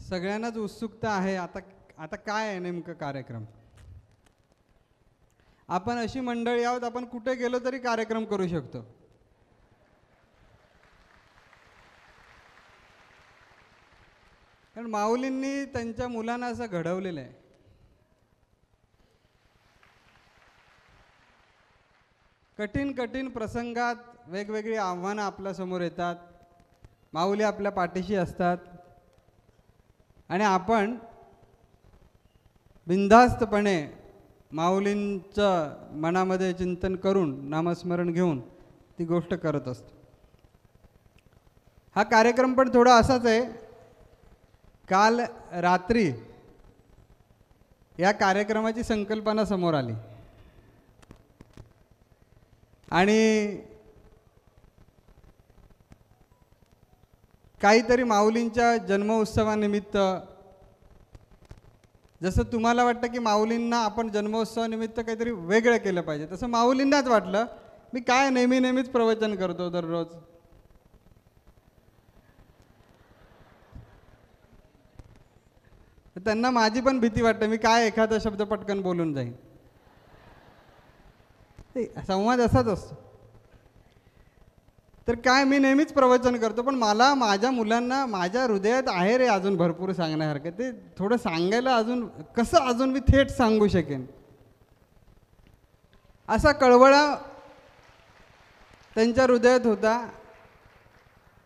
सगळ्यांनाच उत्सुकता आहे. आता आता काय आहे नेमकं कार्यक्रम? आपण अशी मंडळी आहोत, आपण कुठे गेलो तरी कार्यक्रम करू शकतो. कारण माऊलींनी त्यांच्या मुलांना असं घडवलेलं आहे. कठीण कठीण प्रसंगात वेगवेगळी आव्हानं आपल्यासमोर येतात. माऊली आपल्या पाठीशी असतात आणि आपण बिनधास्तपणे माऊलींचं मनामध्ये चिंतन करून नामस्मरण घेऊन ती गोष्ट करत असतो. हा कार्यक्रम पण थोडा असाच आहे. काल रात्री या कार्यक्रमाची संकल्पना समोर आली आणि काहीतरी माऊलींच्या जन्मोत्सवानिमित्त, जसं तुम्हाला वाटतं की माऊलींना आपण जन्मोत्सवानिमित्त काहीतरी वेगळं केलं पाहिजे, तसं माऊलींनाच वाटलं मी काय नेहमीच प्रवचन करतो दररोज. त्यांना माझी पण भीती वाटते मी काय एखादा शब्द पटकन बोलून जाईन. संवाद असाच असतो. तर काय मी नेहमीच प्रवचन करतो, पण मला माझ्या मुलांना माझ्या हृदयात आहे रे अजून भरपूर सांगण्यासारखं. ते थोडं सांगायला अजून मी थेट सांगू शकेन असा कळवळा त्यांच्या हृदयात होता.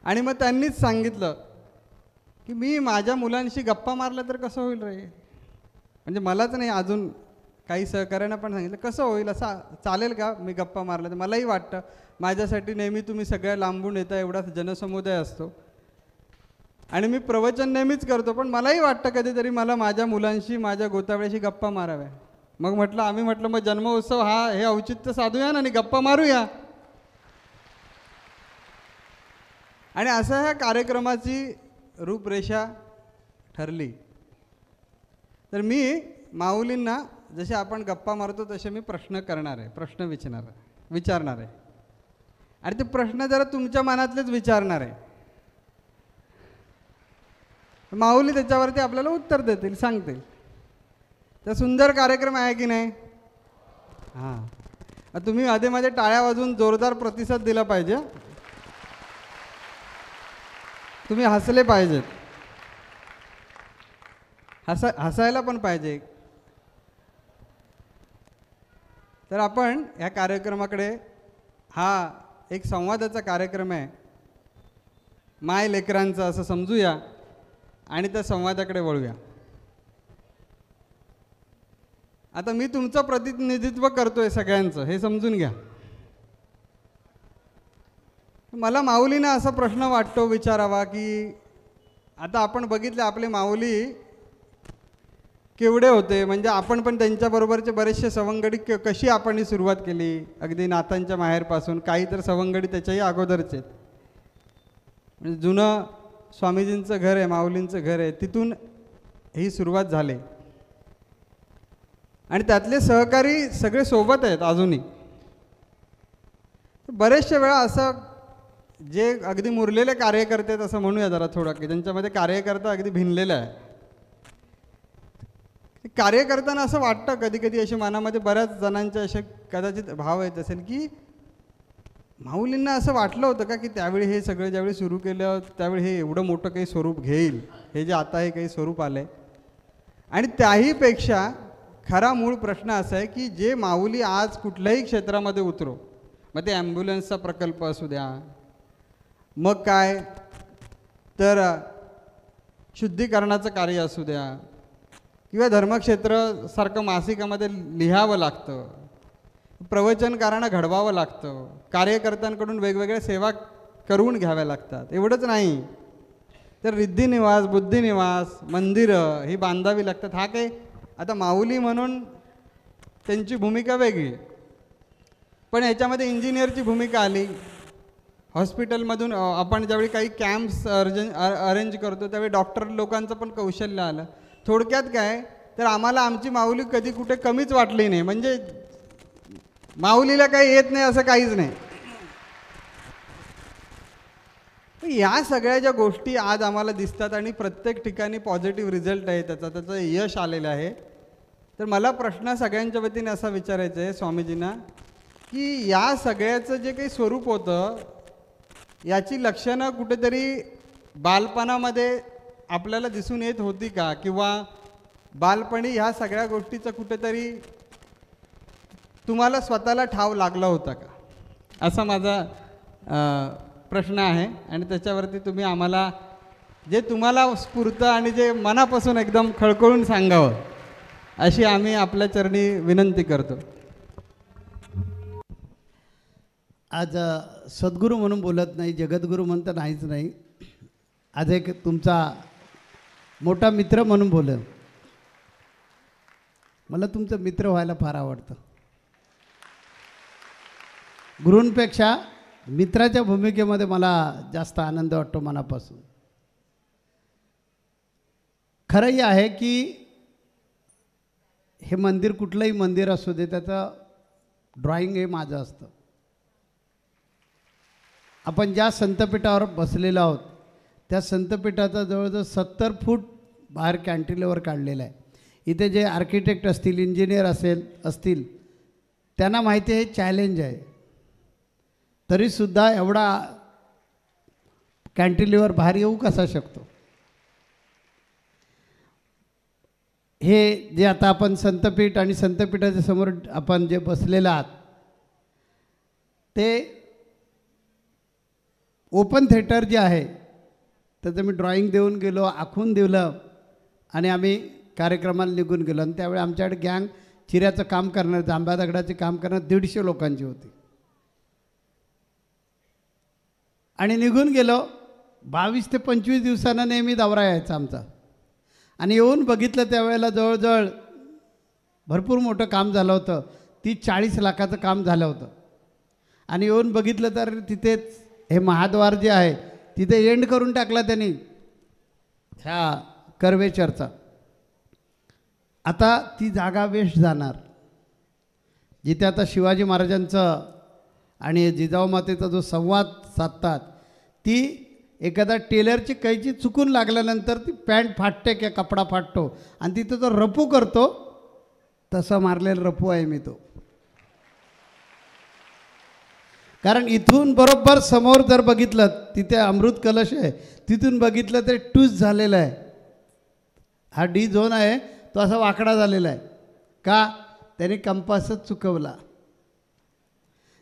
आणि मग त्यांनीच सांगितलं की मी माझ्या मुलांशी गप्पा मारलं तर कसं होईल रे. म्हणजे मलाच नाही, अजून काही सहकार्यांना पण सांगितलं कसं होईल, असं चालेल का मी गप्पा मारलं तर. मलाही वाटतं माझ्यासाठी नेहमी तुम्ही सगळ्या लांबून येता, एवढा जनसमुदाय असतो आणि मी प्रवचन नेहमीच करतो, पण मलाही वाटतं कधीतरी मला माझ्या मुलांशी माझ्या गोतावळ्याशी गप्पा माराव्या. मग आम्ही म्हटलं मग जन्मोत्सव हे औचित्य साधूया आणि गप्पा मारूया. आणि असं ह्या कार्यक्रमाची रूपरेषा ठरली. तर मी माऊलींना जसे आपण गप्पा मारतो तसे मी प्रश्न विचारणार आहे आणि ते प्रश्न जरा तुमच्या मनातलेच विचारणार आहे. माऊली त्याच्यावरती आपल्याला उत्तर देतील, सांगतील. तर सुंदर कार्यक्रम आहे की नाही? हां, तुम्ही आधी मध्ये टाळ्या वाजवून जोरदार प्रतिसाद दिला पाहिजे. तुम्ही हसले पाहिजेत, हसायला पण पाहिजे. तर आपण ह्या कार्यक्रमाकडे, हा एक संवादाचा कार्यक्रम आहे, माय लेकरांचा असं समजूया आणि त्या संवादाकडे वळूया. आता मी तुमचं प्रतिनिधित्व करतोय सगळ्यांचं, हे समजून घ्या. मला माऊलींना असा प्रश्न वाटतो विचारावा की आता आपण बघितले आपले माऊली केवढे होते, म्हणजे आपण पण त्यांच्याबरोबरचे बरेचसे सवंगडी कशी आपण ही सुरुवात केली, अगदी नाथांच्या माहेरपासून. काही तर सवंगडी त्याच्याही अगोदरचे आहेत. म्हणजे जुनं स्वामीजींचं घर आहे, माऊलींचं घर आहे, तिथून ही सुरुवात झाली आणि त्यातले सहकारी सगळे सोबत आहेत अजूनही. बरेचशा वेळा असं जे अगदी मुरलेले कार्यकर्ते आहेत असं म्हणूया जरा थोडं, की त्यांच्यामध्ये कार्यकर्ता अगदी भिनलेला आहे. कार्य करताना असं वाटतं कधी कधी, असे मनामध्ये बऱ्याच जणांचे असे कदाचित भाव येत असेल की माऊलींना असं वाटलं होतं का की त्यावेळी हे सगळं ज्यावेळी सुरू केलं त्यावेळी हे एवढं मोठं काही स्वरूप घेईल, हे जे आता हे काही स्वरूप आलं आहे. आणि त्याहीपेक्षा खरा मूळ प्रश्न असा आहे की जे माऊली आज कुठल्याही क्षेत्रामध्ये उतरो, मग ते ॲम्ब्युलन्सचा प्रकल्प असू द्या, मग काय तर शुद्धीकरणाचं कार्य असू द्या, किंवा धर्मक्षेत्र सारखं मासिकामध्ये लिहावं लागतं, प्रवचनकारांना घडवावं लागतं, कार्यकर्त्यांकडून वेगवेगळ्या सेवा करून घ्याव्या लागतात. एवढंच नाही तर रिद्धिनिवास, बुद्धिनिवास, मंदिरं ही बांधावी लागतात. हा काही आता माऊली म्हणून त्यांची भूमिका वेगळी, पण याच्यामध्ये इंजिनियरची भूमिका आली. हॉस्पिटलमधून आपण ज्यावेळी काही कॅम्प्स अरेंज करतो त्यावेळी डॉक्टर लोकांचं पण कौशल्य आलं. थोडक्यात काय तर आम्हाला आमची माऊली कधी कुठे कमीच वाटली नाही. म्हणजे माऊलीला काही येत नाही असं काहीच नाही. या सगळ्या ज्या गोष्टी आज आम्हाला दिसतात आणि प्रत्येक ठिकाणी पॉझिटिव्ह रिझल्ट आहे त्याचं यश आलेलं आहे, तर मला प्रश्न सगळ्यांच्या वतीने असा विचारायचा आहे स्वामीजींना की या सगळ्याचं जे काही स्वरूप होतं याची लक्षणं कुठेतरी बालपणामध्ये आपल्याला दिसून येत होती का, किंवा बालपणी ह्या सगळ्या गोष्टीचं कुठेतरी तुम्हाला स्वतःला ठाव लागला होता का, असा माझा प्रश्न आहे. आणि त्याच्यावरती तुम्ही आम्हाला जे तुम्हाला स्फूर्त आणि जे मनापासून एकदम खळखळून सांगावं अशी आम्ही आपल्या चरणी विनंती करतो. आज सद्गुरू म्हणून बोलत नाही, जगद्गुरू म्हणता नाहीच नाही. आज एक तुमचा मोठा मित्र म्हणून बोल. मला तुमचं मित्र व्हायला फार आवडतं. गुरूंपेक्षा मित्राच्या भूमिकेमध्ये मला जास्त आनंद वाटतो मनापासून. खरंही आहे की हे मंदिर कुठलंही मंदिर असू दे त्याचं ड्रॉइंग हे माझं असतं. आपण ज्या संतपीठावर बसलेलो आहोत त्या संतपीठाचा जवळजवळ 70 फूट बाहेर कॅन्टिलेवर काढलेला आहे. इथे जे आर्किटेक्ट असतील, इंजिनियर असतील त्यांना माहिती आहे हे चॅलेंज आहे. तरीसुद्धा एवढा कॅन्टिलिव्हर बाहेर येऊ कसा शकतो. हे जे आता आपण संतपीठ आणि संतपीठाच्या समोर आपण जे बसलेलं आहात ते ओपन थिएटर जे आहे त्याचं मी ड्रॉइंग देऊन गेलो, आखून दिलं आणि आम्ही कार्यक्रमाला निघून गेलो. आणि त्यावेळी आमच्याकडे गँग चिऱ्याचं काम करणार, जांभ्या दगडाचे काम करणार 150 लोकांची होती. आणि निघून गेलो. 22 ते 25 दिवसांना नेहमी दौरा यायचा आमचा. आणि येऊन बघितलं त्यावेळेला जवळजवळ भरपूर मोठं काम झालं होतं. 30-40 लाखाचं काम झालं होतं. आणि येऊन बघितलं तर तिथेच हे महाद्वार जे आहे तिथे एंड करून टाकला त्यांनी ह्या कर्वेचरचा. आता ती जागा वेस्ट जाणार जिथे आता शिवाजी महाराजांचं आणि जिजाऊ मातेचा जो संवाद साधतात ती एखादा टेलरची कैची चुकून लागल्यानंतर ती पॅन्ट फाटते किंवा कपडा फाटतो आणि तिथं तो रफू करतो, तसा मारलेला रफू आहे मी तो. कारण इथून बरोबर समोर जर बघितलं तिथे अमृत कलश आहे, तिथून बघितलं तर टूस झालेला आहे. हा डी झोन आहे तो असा वाकडा झालेला आहे. का? त्याने कंपासच चुकवला.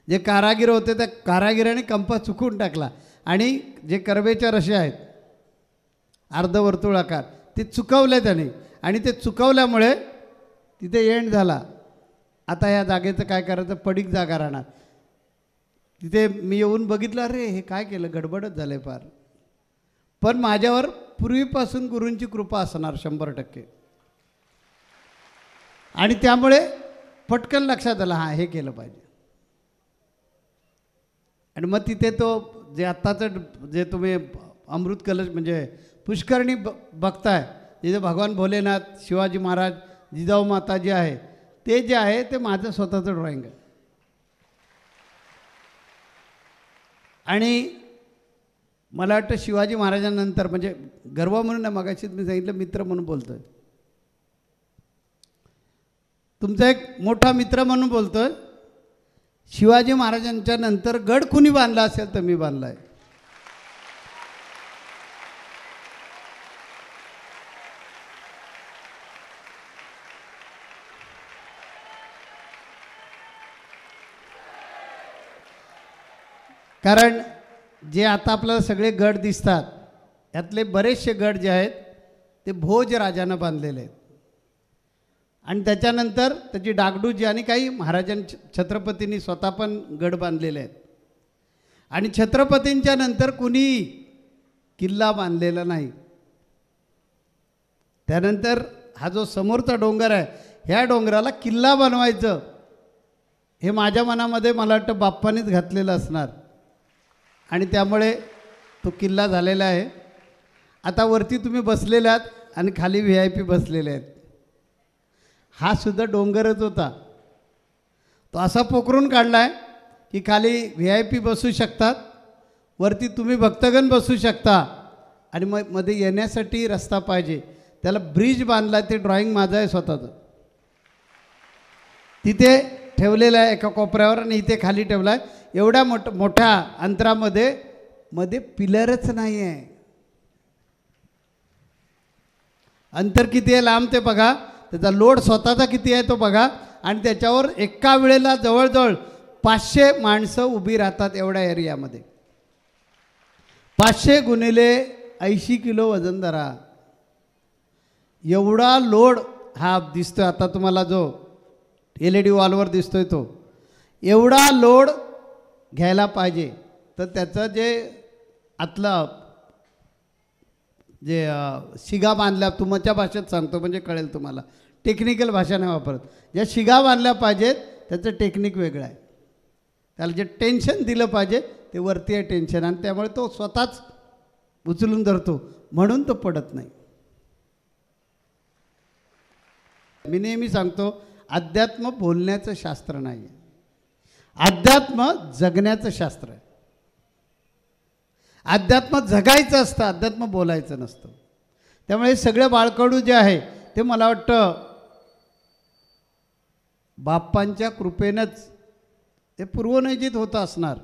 जे कारागीर होते त्या कारागिराने कंपास चुकवून टाकला आणि जे कर्वेचर असे आहेत अर्धवर्तुळाकार ते चुकवले त्याने आणि ते चुकवल्यामुळे तिथे एंड झाला. आता या जागेचं काय करायचं, पडीक जागा राहणार. तिथे मी येऊन बघितलं, अरे हे काय केलं, गडबडच झालं फार. पण माझ्यावर पूर्वीपासून गुरूंची कृपा असणार 100%. आणि त्यामुळे पटकन लक्षात आलं हां हे केलं पाहिजे. आणि मग तिथे तो जे आत्ताचं जे तुम्ही अमृत कलश म्हणजे पुष्करणी बघताय, जिथे भगवान भोलेनाथ, शिवाजी महाराज, जिजाऊ माता जे आहे ते जे आहे ते माझं स्वतःचं ड्रॉइंग आहे. आणि मला वाटतं शिवाजी महाराजांनंतर म्हणजे गर्व म्हणून नाही, मगाशी मी सांगितलं मित्र म्हणून बोलतो आहे, तुमचा एक मोठा मित्र म्हणून बोलतो आहे. शिवाजी महाराजांच्या नंतर गड कुणी बांधला असेल तर मी बांधला आहे. कारण जे आता आपल्याला सगळे गड दिसतात यातले बरेचसे गड जे आहेत ते भोज राजानं बांधलेले आहेत. आणि त्याच्यानंतर त्याची डागडुजी आणि काही छत्रपतींनी स्वतः पण गड बांधलेले आहेत. आणि छत्रपतींच्या नंतर कुणी किल्ला बांधलेला नाही. त्यानंतर हा जो समोरचा डोंगर आहे ह्या डोंगराला किल्ला बनवायचं हे माझ्या मनामध्ये मला वाटतं बाप्पानीच घातलेलं असणार. आणि त्यामुळे तो किल्ला झालेला आहे. आता वरती तुम्ही बसलेले आहात आणि खाली VIP बसलेले आहेत. हा सुद्धा डोंगरच होता. तो असा पोखरून काढला आहे की खाली VIP बसू शकतात, वरती तुम्ही भक्तगण बसू शकता आणि मग मध्ये येण्यासाठी रस्ता पाहिजे. त्याला ब्रिज बांधला, ते ड्रॉइंग माझं आहे स्वतःचं. तिथे ठेवलेलं आहे एका कोपऱ्यावर आणि इथे खाली ठेवला आहे. एवढ्या मोठ्या अंतरामध्ये मध्ये पिलरच नाही आहे. अंतर किती आहे लांब ते बघा, त्याचा लोड स्वतःचा किती आहे तो बघा, आणि त्याच्यावर एका वेळेला जवळजवळ 500 माणसं उभी राहतात एवढ्या एरियामध्ये. 500 गुणिले 80 किलो वजन धरा. एवढा लोड हा दिसतोय आता तुम्हाला, जो LED वॉलवर दिसतोय तो, एवढा लोड घ्यायला पाहिजे. तर त्याचं जे आतलं जे शिगा बांधल्या, तुमच्या भाषेत सांगतो म्हणजे कळेल तुम्हाला, टेक्निकल भाषा नाही वापरत. ज्या शिगा बांधल्या पाहिजेत त्याचं टेक्निक वेगळं आहे. त्याला जे टेन्शन दिलं पाहिजे ते वरती आहे टेन्शन, आणि त्यामुळे तो स्वतःच उचलून धरतो, म्हणून तो पडत नाही. मी नेहमी सांगतो, अध्यात्म बोलण्याचं शास्त्र नाही आहे, अध्यात्म जगण्याचं शास्त्र आहे. अध्यात्म जगायचं असतं, अध्यात्म बोलायचं नसतं. त्यामुळे सगळे बाळकडू जे आहे ते मला वाटतं बाप्पांच्या कृपेनंच ते पूर्वनियोजित होतं असणार.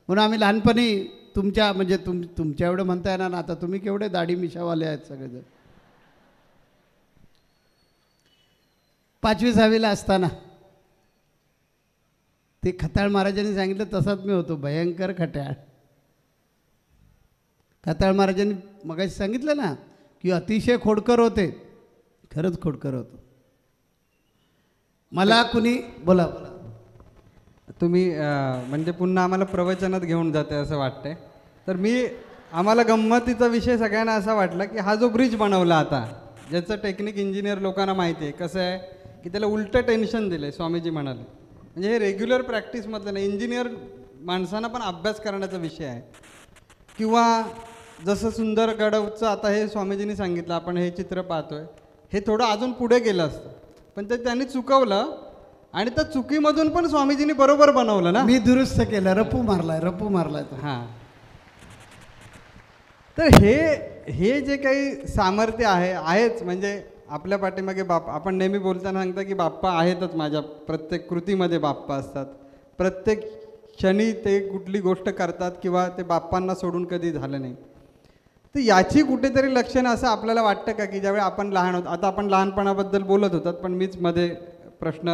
म्हणून आम्ही लहानपणी तुमच्या म्हणजे तुमच्या एवढं म्हणता येणार ना, आता तुम्ही केवढे दाढी मिशावाले आहेत सगळेजण. 5वी 6वीला असताना ते खताळ महाराजांनी सांगितलं तसाच मी होतो, भयंकर खट्याळ. खताळ महाराजांनी मगाशी सांगितलं ना की अतिशय खोडकर होते, खरंच खोडकर होतो. मला कुणी बोला बोला तुम्ही म्हणजे पुन्हा आम्हाला प्रवचनात घेऊन जाते असं वाटतंय. तर आम्हाला गंमतीचा विषय सगळ्यांना असा वाटला की हा जो ब्रिज बनवला आता, ज्याचं टेक्निक इंजिनियर लोकांना माहिती आहे कसं आहे की त्याला उलटं टेन्शन दिलं आहे. स्वामीजी म्हणाले म्हणजे हे रेग्युलर प्रॅक्टिसमधलं नाही, इंजिनियर माणसांना पण अभ्यास करण्याचा विषय आहे. किंवा जसं सुंदरगडचं आता हे स्वामीजींनी सांगितलं, आपण हे चित्र पाहतोय, हे थोडं अजून पुढे गेलं असतं, पण ते त्यांनी चुकवलं आणि त्या चुकीमधून पण स्वामीजींनी बरोबर बनवलं ना. मी दुरुस्त केलं, रपू मारलाय हां. तर हे जे काही सामर्थ्य आहेच म्हणजे आपल्या पाठीमागे आपण नेहमी बोलताना सांगता की बाप्पा आहेतच, माझ्या प्रत्येक कृतीमध्ये बाप्पा असतात, प्रत्येक क्षणी ते कुठली गोष्ट करतात किंवा ते बाप्पांना सोडून कधी झालं नाही. तर याची कुठेतरी लक्षणं असं आपल्याला वाटतं का की ज्यावेळी आपण लहान होतो, आता आपण लहानपणाबद्दल बोलत होतात पण मीच मध्ये प्रश्न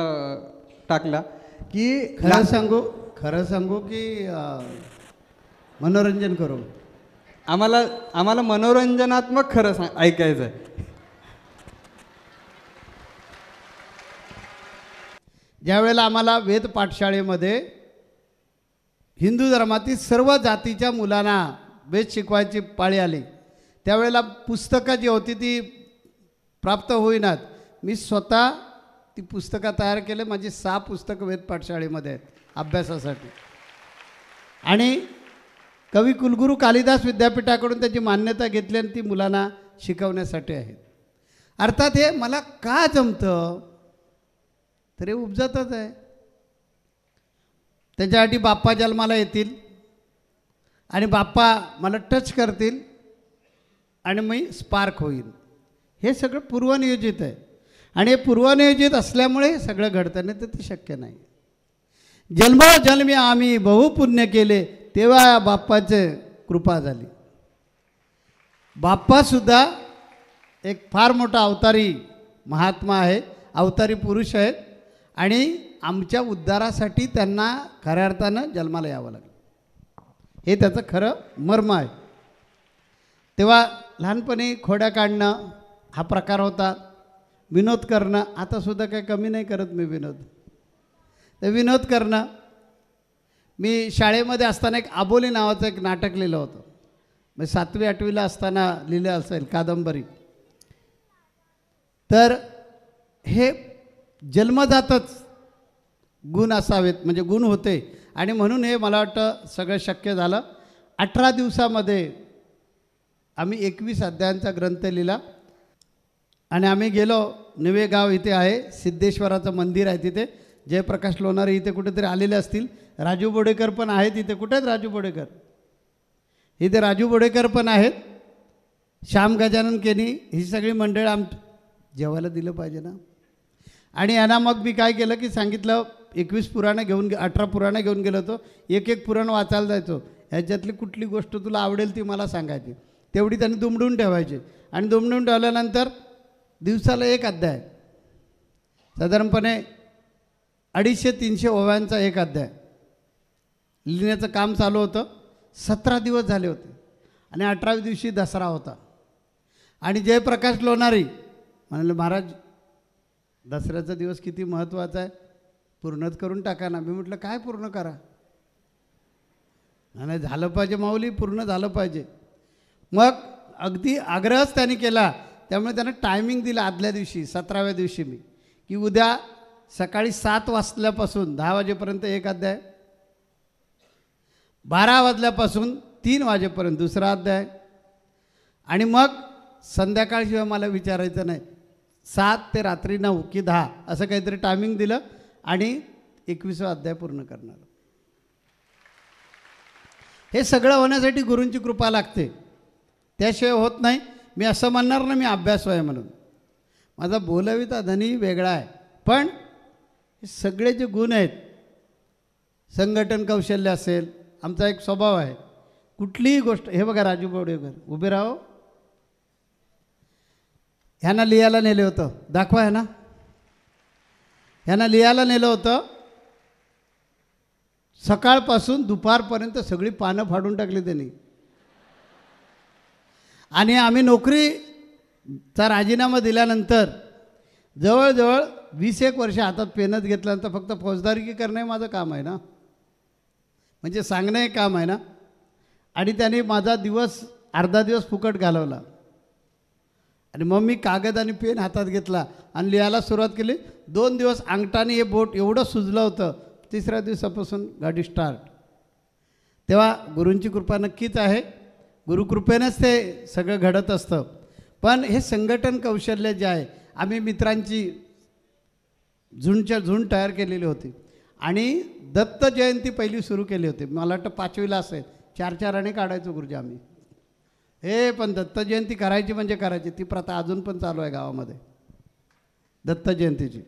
टाकला की खरं सांगू की मनोरंजन करू, आम्हाला मनोरंजनात्मक खरं ऐकायचं आहे. ज्यावेळेला आम्हाला वेद पाठशाळेमध्ये हिंदू धर्मातील सर्व जातीच्या मुलांना वेद शिकवायची पाळी आली, त्यावेळेला पुस्तकं जी होती ती प्राप्त होईनात. मी स्वतः ती पुस्तकं तयार केले, माझी 6 पुस्तकं वेद पाठशाळेमध्ये आहेत अभ्यासासाठी. आणि कवी कुलगुरू कालिदास विद्यापीठाकडून त्याची मान्यता घेतली आणि ती मुलांना शिकवण्यासाठी आहे. अर्थात हे मला का जमतं तर हे उपजतच आहे. त्याच्यासाठी बाप्पा जन्माला येतील आणि बाप्पा मला टच करतील आणि मी स्पार्क होईल. हे सगळं पूर्वनियोजित आहे आणि हे पूर्वनियोजित असल्यामुळे हे सगळं घडतं, नाही तर ते शक्य नाही. जन्मोजन्मी आम्ही बहुपुण्य केले तेव्हा या बाप्पाचे कृपा झाली. बाप्पासुद्धा एक फार मोठा अवतारी महात्मा आहे, अवतारी पुरुष आहेत आणि आमच्या उद्धारासाठी त्यांना खऱ्या अर्थानं जन्माला यावं लागलं. हे त्याचं खरं मर्म आहे. तेव्हा लहानपणी खोड्या काढणं हा प्रकार होता, विनोद करणं, आतासुद्धा काही कमी नाही करत मी विनोद. तर विनोद करणं, मी शाळेमध्ये असताना एक आबोली नावाचं एक नाटक लिहिलं होतं, म्हणजे 7वी 8वीला असताना लिहिलं असेल, कादंबरी. तर हे जन्मजातच गुण असावेत, म्हणजे गुण होते आणि म्हणून हे मला वाटतं सगळं शक्य झालं. 18 दिवसामध्ये आम्ही 21 अध्यायांचा ग्रंथ लिहिला आणि आम्ही गेलो. निवेगाव इथे आहे, सिद्धेश्वराचं मंदिर आहे तिथे. जयप्रकाश लोणारे इथे कुठेतरी आलेले असतील, राजू बोडेकर पण आहेत इथे. कुठे आहेत राजू बोडेकर? इथे राजू बोडेकर पण आहेत, श्याम गजानन केनी, ही सगळी मंडळ जेवायला दिलं पाहिजे ना. आणि यांना मग मी काय केलं की सांगितलं 21 पुराणं घेऊन 18 पुराणं घेऊन गेलो होतो. एक एक पुराण वाचायला जायचो. ह्याच्यातली कुठली गोष्ट तुला आवडेल ती मला सांगायची. तेवढी त्यांनी दुमडून ठेवायची. आणि दुमडून ठेवल्यानंतर दिवसाला एक अध्याय, साधारणपणे 250-300 ओव्यांचा एक अध्याय लिहिण्याचं काम चालू होतं. 17 दिवस झाले होते आणि 18व्या दिवशी दसरा होता. आणि जयप्रकाश लोणारी म्हणाले, महाराज दसऱ्याचा दिवस किती महत्त्वाचा आहे, पूर्णच करून टाका ना. मी म्हटलं काय पूर्ण करा. नाही झालं पाहिजे माऊली, पूर्ण झालं पाहिजे. मग अगदी आग्रहच त्यांनी केला. त्यामुळे त्यानं टायमिंग दिला आदल्या दिवशी 17व्या दिवशी मी, की उद्या सकाळी 7 वाजल्यापासून 10 वाजेपर्यंत एक अध्याय, 12 वाजल्यापासून 3 वाजेपर्यंत दुसरा अध्याय, आणि मग संध्याकाळशिवाय मला विचारायचं नाही. 7 ते रात्री 9 की 10 असं काहीतरी टायमिंग दिलं आणि 21वा अध्याय पूर्ण करणार. हे सगळं होण्यासाठी गुरूंची कृपा लागते, त्याशिवाय होत नाही. मी असं म्हणणार ना मी अभ्यासू आहे म्हणून. माझा बोलविता धनी वेगळा आहे, पण हे सगळे जे गुण आहेत, संघटन कौशल्य असेल, आमचा एक स्वभाव आहे, कुठलीही गोष्ट. हे बघा राजू बोडेकर उभे राहो, ह्यांना लिहायला नेलं होतं, दाखवा ह्यांना. ह्यांना लिहायला नेलं होतं, सकाळपासून दुपारपर्यंत सगळी पानं फाडून टाकली त्यांनी. आणि आम्ही नोकरीचा राजीनामा दिल्यानंतर जवळजवळ 20-1 वर्ष हातात पेनच घेतल्यानंतर फक्त फौजदारी करणं माझं काम आहे ना, म्हणजे सांगणं हे काम आहे ना. आणि त्याने माझा अर्धा दिवस फुकट घालवला. आणि मग मी कागद आणि पेन हातात घेतला आणि लिहायला सुरुवात केली. 2 दिवस अंगठाने हे बोट एवढं सुजलं होतं. 3ऱ्या दिवसापासून गाडी स्टार्ट. तेव्हा गुरूंची कृपा नक्कीच आहे, गुरुकृपेनंच ते सगळं घडत असतं. पण हे संघटन कौशल्य जे आहे, आम्ही मित्रांची झुंड तयार केलेली होती आणि दत्त जयंती पहिली सुरू केली होती. मला वाटतं 5वीला असेल, 4 आणे काढायचो गुरुजी आम्ही. पण दत्त जयंती करायची म्हणजे करायची. ती प्रथा अजून पण चालू आहे गावामध्ये दत्त जयंतीची.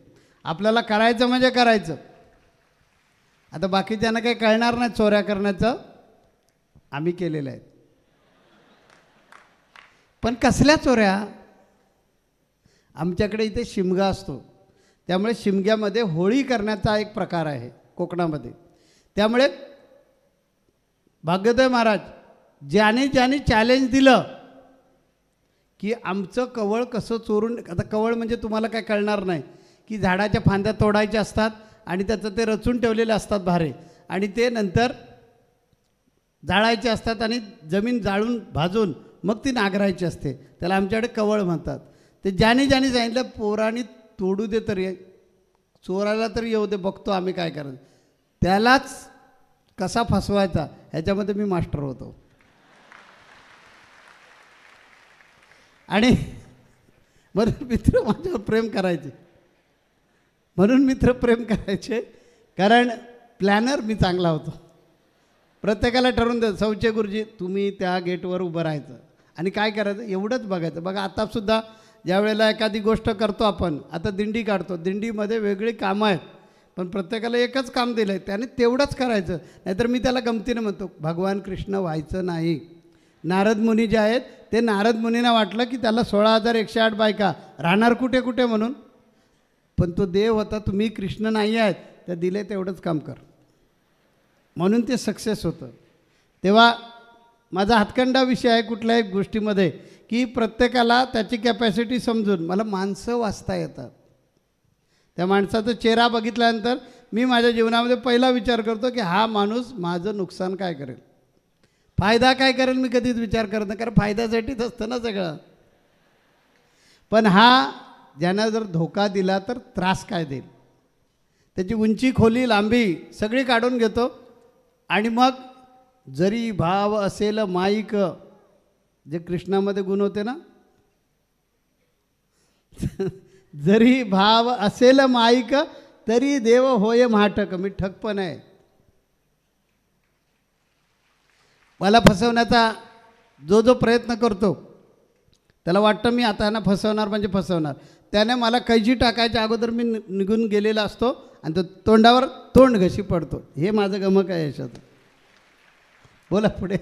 आपल्याला करायचं म्हणजे करायचं. आता बाकीच्यांना काही कळणार नाही चोऱ्या करण्याचं, आम्ही केलेलं आहे. पण कसल्या चोऱ्या? आमच्याकडे इथे शिमगा असतो, त्यामुळे शिमग्यामध्ये होळी करण्याचा एक प्रकार आहे कोकणामध्ये. त्यामुळे भाग्योदय महाराज ज्याने चॅलेंज दिलं की आमचं कवळ कसं चोरून, आता कवळ म्हणजे तुम्हाला काय कळणार नाही की झाडाच्या फांद्या तोडायच्या असतात आणि त्याचं ते रचून ठेवलेले असतात भारे, आणि ते नंतर जाळायचे असतात आणि जमीन जाळून भाजून मग ती नांगरायची असते. त्याला आमच्याकडे कवळ म्हणतात. ते ज्याने सांगितलं पोरांनी तोडू दे तरी, चोराला तरी येऊ दे, बघतो आम्ही काय करायचं, त्यालाच कसा फसवायचा ह्याच्यामध्ये मी मास्टर होतो. आणि म्हणून मित्र माझ्यावर प्रेम करायचे, कारण प्लॅनर मी चांगला होतो. प्रत्येकाला ठरवून द्या, सौचे गुरुजी तुम्ही त्या गेटवर उभं राहायचं आणि काय करायचं एवढंच बघायचं. बघा आतासुद्धा ज्या वेळेला एखादी गोष्ट करतो आपण, आता दिंडी काढतो, दिंडीमध्ये वेगळी कामं आहेत, पण प्रत्येकाला एकच काम दिलं आहे, त्याने तेवढंच करायचं. नाहीतर मी त्याला गमतीनं म्हणतो भगवान कृष्ण व्हायचं नाही. नारद मुनी जे आहेत ते नारद मुनींना वाटलं की त्याला 16,108 बायका राहणार कुठे कुठे म्हणून, पण तो देव होता, तुम्ही कृष्ण नाही आहेत, त्या दिले तेवढंच काम कर, म्हणून ते सक्सेस होतं. तेव्हा माझा हातखंडा विषय आहे कुठल्याही गोष्टीमध्ये की प्रत्येकाला त्याची कॅपॅसिटी समजून, मला माणसं वाचता येतात. त्या माणसाचा चेहरा बघितल्यानंतर मी माझ्या जीवनामध्ये पहिला विचार करतो की हा माणूस माझं नुकसान काय करेल, फायदा काय करेल, मी कधीच विचार करत नाही, कारण फायद्यासाठीच असतं ना सगळं. पण हा ज्यानं जर धोका दिला तर त्रास काय देईल, त्याची उंची खोली लांबी सगळी काढून घेतो. आणि मग जरी भाव असेल माईक, जे कृष्णामध्ये गुण होते ना, जरी भाव असेल माईक तरी देव होय म्हाटक. मी ठग पण आहे, मला फसवण्याचा जो जो प्रयत्न करतो त्याला वाटतं मी आता ना फसवणार म्हणजे फसवणार, त्याने मला कैची टाकायच्या अगोदर मी निघून गेलेला असतो आणि तो तोंडावर तोंड घशी पडतो. हे माझं गमक आहे याच्यात. बोला पुढे.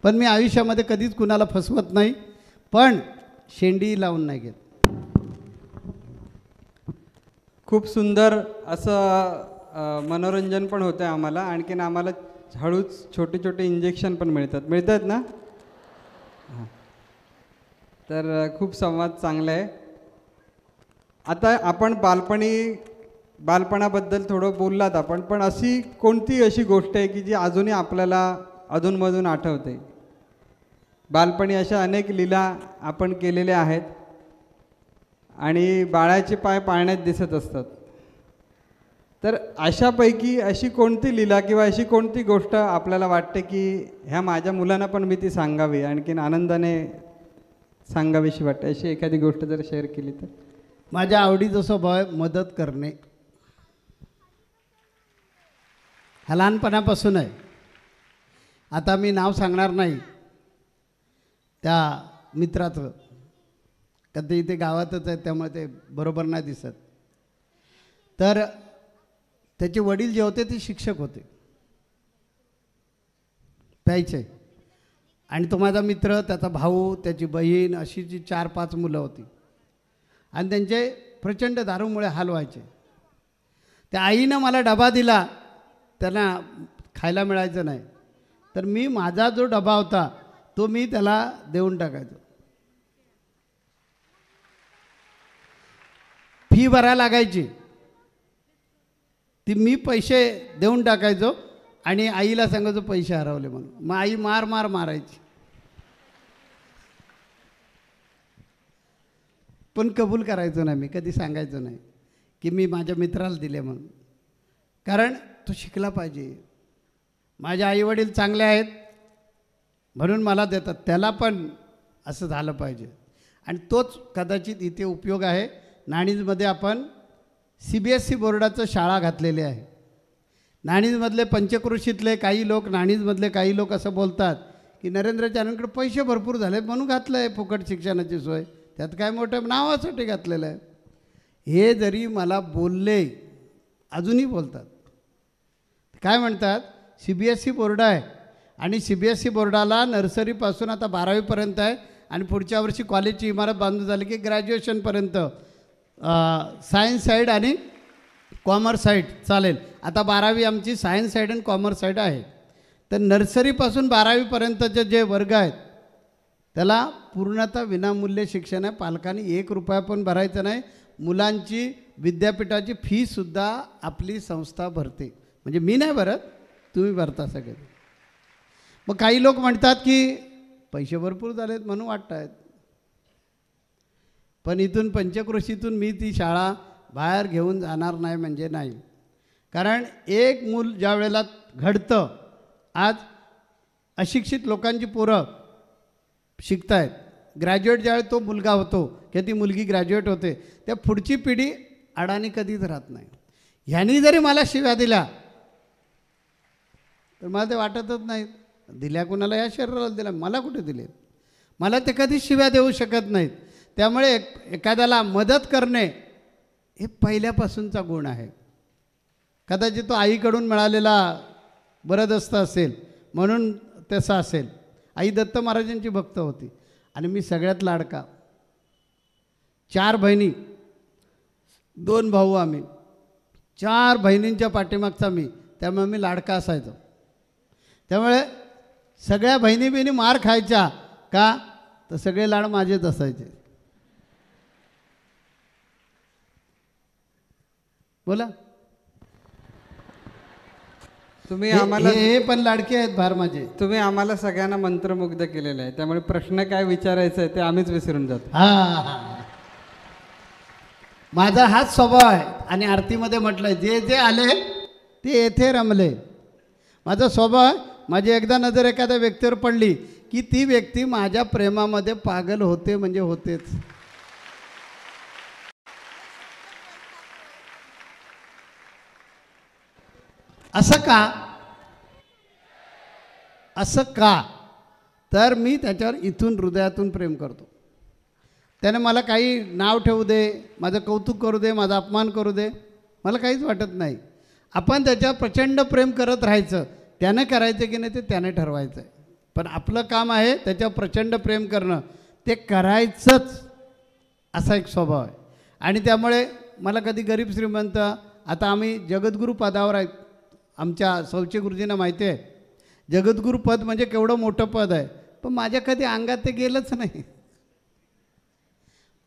पण मी आयुष्यामध्ये कधीच कुणाला फसवत नाही, पण शेंडी लावून नाही घेत. खूप सुंदर असं मनोरंजन पण होतं आहे आम्हाला. आणखीन आम्हाला हळूच छोटे छोटे इंजेक्शन पण मिळतात ना. हां, तर खूप संवाद चांगला आहे. आता आपण बालपणाबद्दल थोडं बोललात आपण, पण अशी कोणती अशी गोष्ट आहे की जी अजूनही आपल्याला अधूनमधून आठवते? बालपणी अशा अनेक लीला आपण केलेल्या आहेत आणि बाळाचे पाय पाळण्यात दिसत असतात. तर अशापैकी अशी कोणती लीला किंवा अशी कोणती गोष्ट आपल्याला वाटते की ह्या माझ्या मुलांना पण मी ती सांगावी, आणखीन आनंदाने सांगावीशी वाटते, अशी एखादी गोष्ट जर शेअर केली तर? माझ्या आवडीचा स्वभाव आहे मदत करणे. हा लहानपणापासून आहे. आता मी नाव सांगणार नाही त्या मित्राचं, कधी इथे गावातच आहे त्यामुळे ते बरोबर नाही दिसत. तर त्याचे वडील जे होते ते शिक्षक होते, प्यायचे. आणि तो माझा मित्र, त्याचा भाऊ, त्याची बहीण, अशी जी 4-5 मुलं होती. आणि त्यांचे प्रचंड दारूमुळे हाल व्हायचे. त्या आईनं मला डबा दिला, त्यांना खायला मिळायचं नाही, तर मी माझा जो डबा होता तो मी त्याला देऊन टाकायचो. फी भरायला लागायची, ती मी पैसे देऊन टाकायचो आणि आईला सांगायचो पैसे हरवले म्हणून. मग आई मारायची, पण कबूल करायचो नाही. मी कधी सांगायचो नाही की मी माझ्या मित्राला दिले म्हणून, कारण तो शिकला पाहिजे. माझे आईवडील चांगले आहेत म्हणून मला देतात, त्याला पण असं झालं पाहिजे. आणि तोच कदाचित इथे उपयोग आहे. नाणीजमध्ये आपण CBSE बोर्डाचं शाळा घातलेली आहे. नाणीजमधले पंचक्रोशीतले काही लोक, नाणीजमधले काही लोक असं बोलतात की नरेंद्र चारणकडे पैसे भरपूर झाले म्हणून घातलं आहे फुकट शिक्षणाची सोय, त्यात काय मोठं नावासाठी घातलेलं आहे. हे जरी मला बोलले, अजूनही बोलतात. काय म्हणतात, CBSE बोर्ड आहे आणि CBSE बोर्डाला नर्सरीपासून आता 12वीपर्यंत आहे आणि पुढच्या वर्षी कॉलेजची इमारत बांधून झाली की ग्रॅज्युएशनपर्यंत सायन्स साईड आणि कॉमर्स साईड चालेल. आता 12वी आमची सायन्स साईड आणि कॉमर्स साईड आहे. तर नर्सरीपासून 12वीपर्यंतचे जे वर्ग आहेत त्याला पूर्णतः विनामूल्य शिक्षण आहे. पालकांनी 1 रुपया पण भरायचा नाही. मुलांची विद्यापीठाची फीसुद्धा आपली संस्था भरते, म्हणजे मी नाही भरत, तुम्ही भरता सगळे. मग काही लोक म्हणतात की पैसे भरपूर झालेत म्हणून वाटत आहेत, पण इथून पंचक्रोशीतून मी ती शाळा बाहेर घेऊन जाणार नाही म्हणजे नाही. कारण एक मूल ज्या वेळेला घडतं, आज अशिक्षित लोकांची पोरं शिकत आहेत, ग्रॅज्युएट ज्यावेळेस तो मुलगा होतो किंवा ती मुलगी ग्रॅज्युएट होते, त्या पुढची पिढी अडाणी कधीच राहत नाही. ह्यांनी जरी मला शिव्या दिल्या तर मला ते वाटतच नाही दिल्या कुणाला, या शरीराला दिल्या, मला कुठे दिले. मला ते कधीच शिव्या देऊ शकत नाहीत. त्यामुळे एखाद्याला मदत करणे हे पहिल्यापासूनचा गुण आहे. कदाचित तो आईकडून मिळालेला बरदस्त असेल म्हणून तसा असेल. आई दत्त महाराजांची भक्त होती आणि मी सगळ्यात लाडका. 4 बहिणी, 2 भाऊ आम्ही, 4 बहिणींच्या पाठीमागचा मी, त्यामुळे मी लाडका असायचो. त्यामुळे सगळ्या बहिणी मार खायच्या का, तर सगळे लाड माझेच असायचे. बोला, तुम्ही आम्हाला हे पण लाडके आहेत भार माझे. तुम्ही आम्हाला सगळ्यांना मंत्रमुग्ध केलेलं आहे, त्यामुळे प्रश्न काय विचारायचा आहे ते आम्हीच विसरून जातो. हां, माझा हाच स्वभाव आहे. आणि आरतीमध्ये म्हटलं जे जे आले ते येथे रमले. माझा स्वभाव आहे. माझी एकदा नजर एखाद्या व्यक्तीवर पडली की ती व्यक्ती माझ्या प्रेमामध्ये पागल होते म्हणजे होतेच. असं का, असं का? तर मी त्याच्यावर इथून हृदयातून प्रेम करतो. त्याने मला काही नाव ठेवू दे, माझं कौतुक करू दे, माझा अपमान करू दे, मला काहीच वाटत नाही. आपण त्याच्यावर प्रचंड प्रेम करत राहायचं. त्यानं करायचं की नाही ते त्याने ठरवायचं आहे. पण आपलं काम आहे त्याच्यावर प्रचंड प्रेम करणं, ते करायचंच असा एक स्वभाव आहे. आणि त्यामुळे मला कधी गरीब श्रीमंत, आता आम्ही जगद्गुरू पदावर आहेत. आमच्या सौचे गुरुजींना माहिती आहे जगद्गुरू पद म्हणजे केवढं मोठं पद आहे. पण माझ्या कधी अंगात ते गेलंच नाही.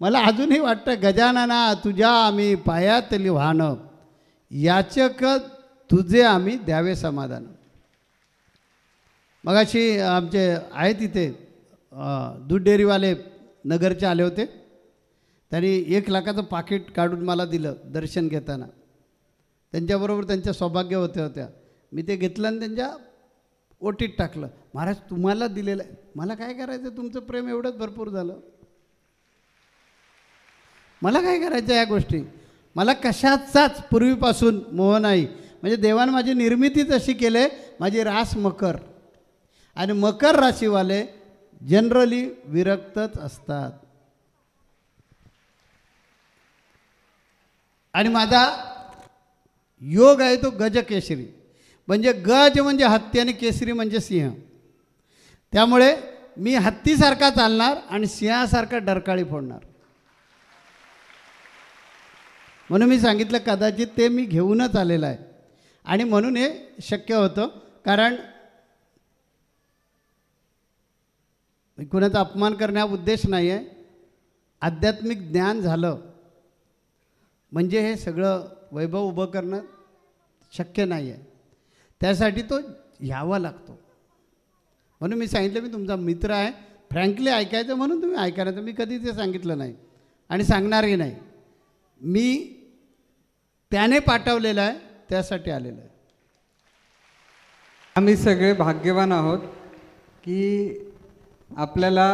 मला अजूनही वाटतं गजानना तुझ्या आम्ही पायातली वाहनं, याचक तुझे आम्ही द्यावे समाधान. मगाशी आमचे आहेत इथे दूध डेअरीवाले नगरचे आले होते. त्यांनी 1 लाखाचं पाकिट काढून मला दिलं दर्शन घेताना. त्यांच्याबरोबर त्यांच्या सौभाग्य होत्या. मी ते घेतलं आणि त्यांच्या ओटीत टाकलं. महाराज तुम्हाला दिलेलं आहे, मला काय करायचं, तुमचं प्रेम एवढंच भरपूर झालं, मला काय करायचं या गोष्टी. मला कशाचाच पूर्वीपासून मोह नाही. म्हणजे देवानं माझी निर्मितीच अशी केली. माझी रास मकर, आणि मकर राशीवाले जनरली विरक्तच असतात. आणि माझा योग आहे तो गजकेसरी. म्हणजे गज म्हणजे हत्ती आणि केसरी म्हणजे सिंह. त्यामुळे मी हत्तीसारखा चालणार आणि सिंहासारखा डरकाळी फोडणार. म्हणून मी सांगितलं कदाचित ते मी घेऊनच आलेलं आहे. आणि म्हणून हे शक्य होतं. कारण कुणाचा अपमान करण्या उद्देश नाही आहे. आध्यात्मिक ज्ञान झालं म्हणजे हे सगळं वैभव उभं करणं शक्य नाही आहे. त्यासाठी तो यावा लागतो. म्हणून मी सांगितलं मी तुमचा मित्र आहे, फ्रँकली ऐकायचं म्हणून तुम्ही ऐकायचं. मी कधी ते सांगितलं नाही आणि सांगणारही नाही. मी त्याने पाठवलेलं आहे, त्यासाठी आलेलं आहे. आम्ही सगळे भाग्यवान आहोत की आपल्याला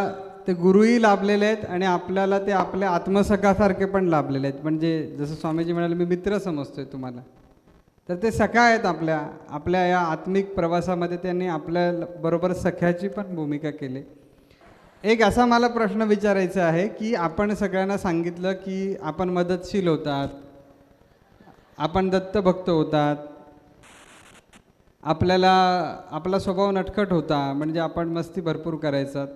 ते गुरुही लाभलेले आहेत आणि आपल्याला ते आपल्या आत्मसखासारखे पण लाभलेले आहेत. म्हणजे जसं स्वामीजी म्हणाले मी मित्र समजतोय तुम्हाला, तर ते सखा आहेत. आपल्या या आत्मिक प्रवासामध्ये त्यांनी आपल्या बरोबर सख्याची पण भूमिका केली. एक असा मला प्रश्न विचारायचा आहे की आपण सगळ्यांना सांगितलं की आपण मदतशील होतात, आपण दत्तभक्त होतात, आपला स्वभाव नटखट होता, म्हणजे आपण मस्ती भरपूर करायचात.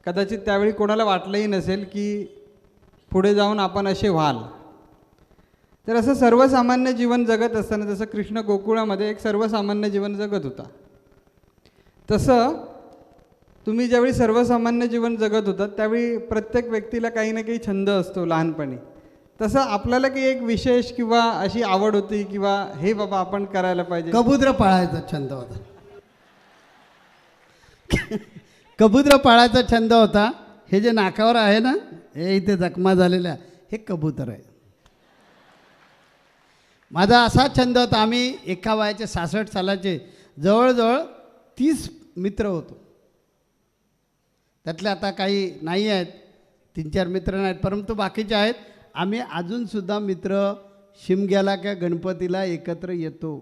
कदाचित त्यावेळी कोणाला वाटलंही नसेल की पुढे जाऊन आपण असे व्हाल. तर असं सर्वसामान्य जीवन जगत असताना, जसं कृष्ण गोकुळामध्ये एक सर्वसामान्य जीवन जगत होता, तसं तुम्ही ज्यावेळी सर्वसामान्य जीवन जगत होतात त्यावेळी प्रत्येक व्यक्तीला काही ना काही छंद असतो लहानपणी. तसं आपल्याला काही एक विशेष किंवा अशी आवड होती किंवा हे बाबा आपण करायला पाहिजे. कबूतर पाळायचा छंद होता. कबूतर पाळायचा छंद होता. हे जे नाकावर आहे ना, हे इथे जखमा झालेल्या, हे कबूतर आहे. माझा असा छंद होता. आम्ही एका वयाचे 66 सालाचे जवळजवळ 30 मित्र होतो. त्यातले आता काही नाही आहेत, 3-4 मित्र नाहीत, परंतु बाकीचे आहेत. आम्ही अजूनसुद्धा मित्र शिमग्याला किंवा गणपतीला एकत्र येतो.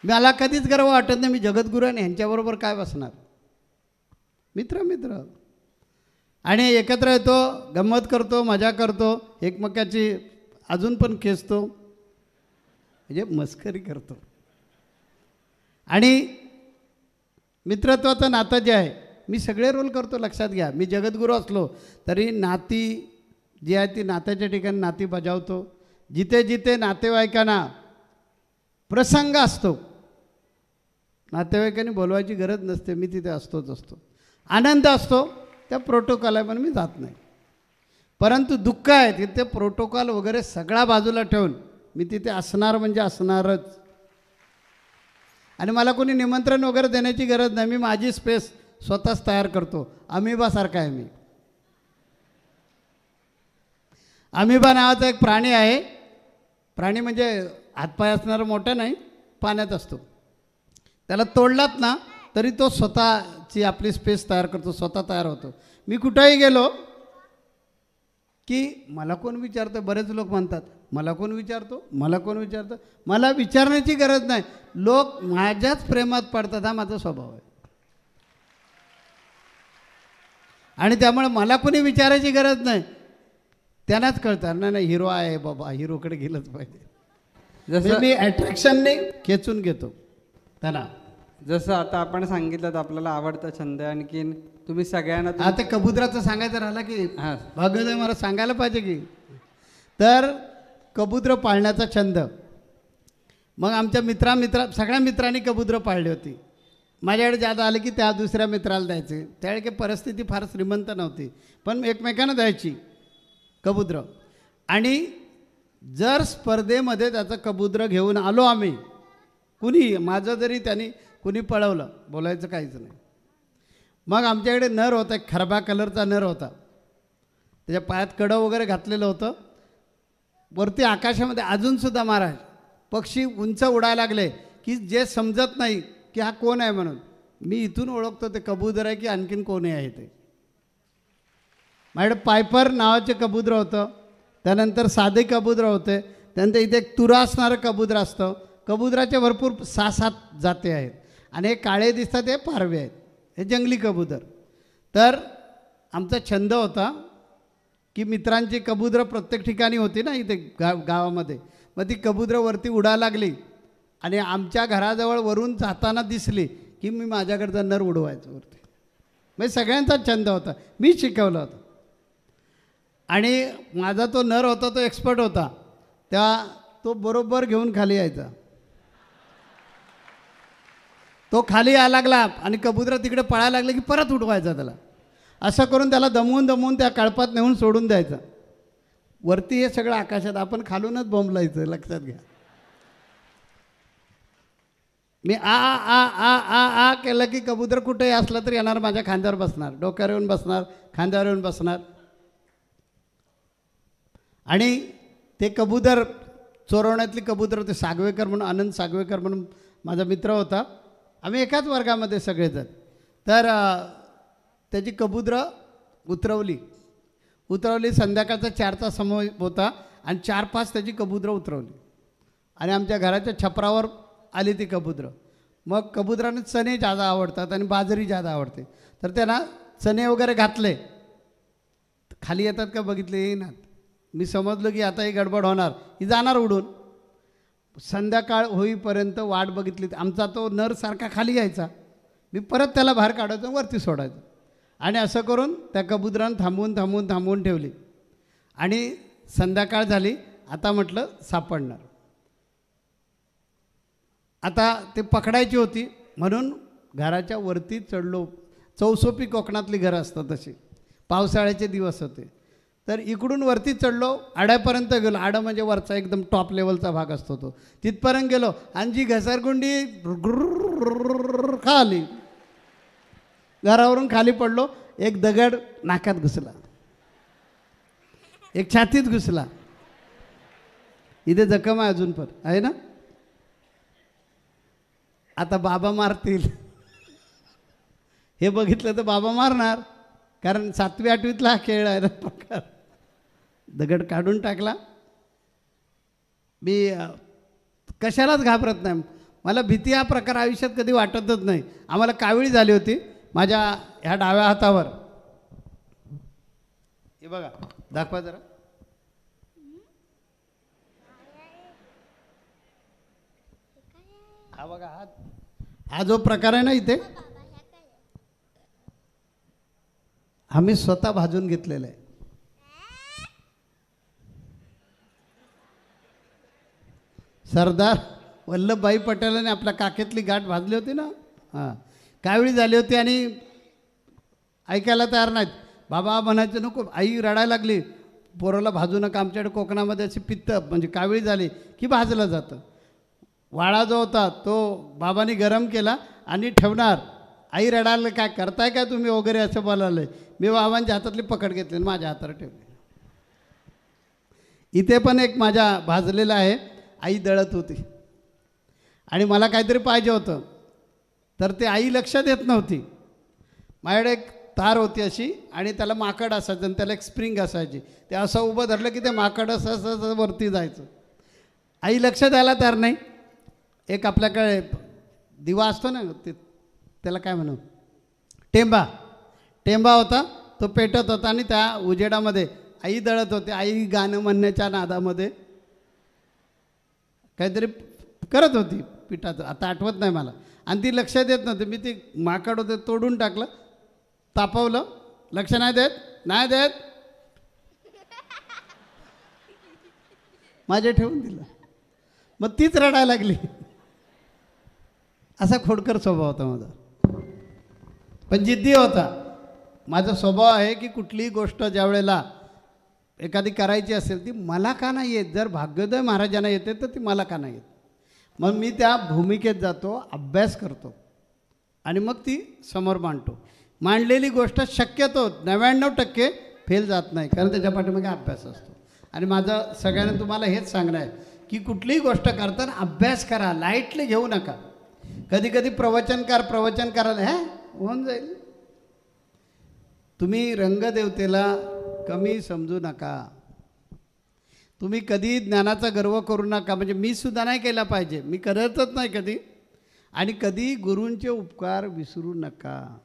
मला कधीच गर्व वाटत नाही मी जगद्गुरू आणि ह्यांच्याबरोबर काय बसणार. मित्र आणि एकत्र येतो, गंमत करतो, मजा करतो, एकमेकाची अजून पण खेचतो, म्हणजे मस्करी करतो. आणि मित्रत्वाचं नातं जे आहे, मी सगळे रोल करतो. लक्षात घ्या, मी जगद्गुरू असलो तरी नाती जी आहे ती नात्याच्या ठिकाणी नाती बजावतो. जिथे जिथे नातेवाईकांना प्रसंग असतो, नातेवाईकांनी बोलवायची गरज नसते, मी तिथे असतो. आनंद असतो, त्या प्रोटोकॉल आहे म्हणून मी जात नाही. परंतु दुःख आहे तिथे प्रोटोकॉल वगैरे सगळा बाजूला ठेवून मी तिथे असणार म्हणजे असणारच. आणि मला कोणी निमंत्रण वगैरे देण्याची गरज नाही. मी माझी स्पेस स्वतःच तयार करतो. अमिबासारखा आहे मी. अमिबा नावाचा एक प्राणी आहे. प्राणी म्हणजे हातपाय असणारा मोठा नाही, पाण्यात असतो. त्याला तोडलात ना तरी तो स्वतःची आपली स्पेस तयार करतो, स्वतः तयार होतो. मी कुठेही गेलो की मला कोण विचारतं, बरेच लोक म्हणतात मला कोण विचारतो, मला कोण विचारतं? मला विचारण्याची गरज नाही, लोक माझ्याच प्रेमात पडतात, हा माझा स्वभाव आहे. आणि त्यामुळे मला कोणी विचारायची गरज नाही, त्यांनाच कळतं नाही नाही हिरो आहे बाबा, हिरोकडे गेलंच पाहिजे. जसं मी अट्रॅक्शनने खेचून घेतो त्यांना. जसं आता आपण सांगितलं तर आपल्याला आवडता छंद आहे, आणखीन तुम्ही सगळ्यांना आता कबुतराचं सांगायचं राहिलं की हां भाग्योदय मला सांगायला पाहिजे की. तर कबूतर पाळण्याचा छंद, मग आमच्या सगळ्या मित्रांनी कबूतर पाळली होती. माझ्याकडे ज्यादा आले की त्या दुसऱ्या मित्राला द्यायचे. त्यावेळी काही परिस्थिती फार श्रीमंत नव्हती, पण एकमेकांना द्यायची कबूतर. आणि जर स्पर्धेमध्ये त्याचं कबूतर घेऊन आलो आम्ही, कुणी माझं जरी त्यांनी कुणी पळवलं, बोलायचं काहीच नाही. मग आमच्याकडे नर होता, एक खरबा कलरचा नर होता, त्याच्या पायात कडं वगैरे घातलेलं होतं. वरती आकाशामध्ये अजूनसुद्धा महाराज पक्षी उंच उडायला लागले की जे समजत नाही की हा कोण आहे म्हणून. मी इथून ओळखतो ते कबूतर आहे की आणखीन कोणी आहे ते. माझ्याकडे पायपर नावाचे कबूतर होतं, त्यानंतर साधे कबूतर होते, त्यानंतर इथे एक तुरा असणारं कबूतर असतं. कबुतराचे भरपूर 6-7 जाती आहेत, आणि हे काळे दिसतात हे पारवे आहेत, हे जंगली कबूतर. तर आमचा छंद होता की मित्रांची कबूतरं प्रत्येक ठिकाणी होती ना इथे गावामध्ये, मग ती कबूतरं वरती उडायला लागली आणि आमच्या घराजवळ वरून जाताना दिसली की मी माझ्याकडचा नर उडवायचो वरती. म्हणजे सगळ्यांचा छंद होता, मी शिकवलं होतं. आणि माझा तो नर होता तो एक्सपर्ट होता, तो बरोबर घेऊन खाली यायचा. तो खाली यायला लागला आणि कबूतर तिकडे पळायला लागले की परत उठवायचा त्याला. असं करून त्याला दमवून त्या कळपात नेऊन सोडून द्यायचं. वरती हे सगळं आकाशात, आपण खालूनच बोंबलायचं, लक्षात घ्या. मी आ आ आ आ आ केलं की कबूतर कुठेही असलं तरी येणार, माझ्या खांद्यावर बसणार, डोक्यावर येऊन बसणार, खांद्यावर येऊन बसणार. आणि ते कबूतर चोरवण्यातली कबूतर होते, सागवेकर म्हणून, आनंद सागवेकर म्हणून माझा मित्र होता. आम्ही एकाच वर्गामध्ये सगळेजण. तर त्याची कबूतरं उतरवली संध्याकाळचा 4चा समय होता, आणि 4-5 त्याची कबूतरं उतरवली आणि आमच्या घराच्या छपरावर आली ती कबूतरं. मग कबूतरांना चणे जादा आवडतात आणि बाजरी जादा आवडते, तर त्यांना चणे वगैरे घातले. खाली येतात का बघितले, येईनात. मी समजलो की आता ही गडबड होणार, ही जाणार उडून. संध्याकाळ होईपर्यंत वाट बघितली. आमचा तो नर सारखा खाली यायचा, मी परत त्याला बाहेर काढायचो, वरती सोडायचं. आणि असं करून त्या कबुतरानं थांबवून ठेवली. आणि संध्याकाळ झाली, आता म्हटलं सापडणार. आता ते पकडायची होती म्हणून घराच्या वरती चढलो. चौसोपी कोकणातली घरं असतात तशी, पावसाळ्याचे दिवस होते. तर इकडून वरती चढलो, आड्यापर्यंत गेलो. आडं म्हणजे वरचा एकदम टॉप लेवलचा भाग असतो तो, तिथपर्यंत गेलो. आणि जी घसरगुंडी खाली, घरावरून खाली पडलो. एक दगड नाकात घुसला, एक छातीत घुसला, इथे जखम आहे अजून पण आहे ना. आता बाबा मारतील हे बघितलं तर बाबा मारणार, कारण 7वी-8वीतला हा खेळ आहे ना प्रकार. दगड काढून टाकला. मी कशालाच घाबरत नाही, मला भीती हा प्रकार आयुष्यात कधी वाटतच नाही. आम्हाला कावीळ झाली होती माझ्या ह्या डाव्या हातावर, हे बघा, दाखवा जरा. हा बघा, हा जो प्रकार आहे ना इथे, हा मी स्वतः भाजून घेतलेला आहे. सरदार वल्लभभाई पटेलांनी आपल्या काखेतली गाठ भाजली होती ना, हां, कावीळ झाली होती. आणि ऐकायला तयार नाहीत. बाबा म्हणायचं नको, आई रडायला लागली, पोराला भाजू नका. आमच्याकडे कोकणामध्ये अशी पित्त म्हणजे कावीळ झाली की भाजलं जातं. वाळा जो होता तो बाबांनी गरम केला आणि ठेवणार. आई रडायला, काय करताय काय तुम्ही वगैरे असं बोलायला. मी बाबांच्या हातातली पकड घेतली आणि माझ्या हातावर ठेवली. इथे पण एक माझ्या भाजलेला आहे. आई दळत होती आणि मला काहीतरी पाहिजे होतं, तर ते आई लक्ष देत नव्हती. माझ्याकडे एक तार होती अशी आणि त्याला माकड असायचं आणि त्याला एक स्प्रिंग असायची. ते असं उभं धरलं की ते माकड असं असं असं वरती जायचं. आई लक्ष द्यायला तयार नाही. एक आपल्याकडे दिवा असतो ना, त्याला काय म्हणू, टेंबा होता, तो पेटत होता आणि त्या उजेडामध्ये आई दळत होते. आई गाणं म्हणण्याच्या नादामध्ये काहीतरी करत होती पिठाचं, आता आठवत नाही मला, आणि ती लक्ष देत नव्हती. मी ती माकड होते तोडून टाकलं, तापवलं, लक्ष नाही देत माझे ठेवून दिलं. मग तीच रडायला लागली. असा खोडकर स्वभाव होता माझा, पण जिद्दी होता. माझा स्वभाव आहे की कुठलीही गोष्ट ज्या वेळेला एखादी करायची असेल ती मला का नाही येत, जर भाग्योदय महाराजांना येते तर ती मला का नाही येत. मग मी त्या भूमिकेत जातो, अभ्यास करतो आणि मग ती समोर मांडतो. मांडलेली गोष्ट शक्यतो 99% फेल जात नाही, कारण त्याच्या पाठीमागे अभ्यास असतो. आणि माझं सगळ्यांना तुम्हाला हेच सांगणं आहे की कुठलीही गोष्ट करताना अभ्यास करा, लाईटली घेऊ नका. कधी कधी प्रवचन करायला होऊन जाईल. तुम्ही रंगदेवतेला कमी समजू नका. तुम्ही कधी ज्ञानाचा गर्व करू नका. म्हणजे मी सुद्धा नाही केला पाहिजे, मी करतच नाही कधी. आणि कधी गुरूंचे उपकार विसरू नका.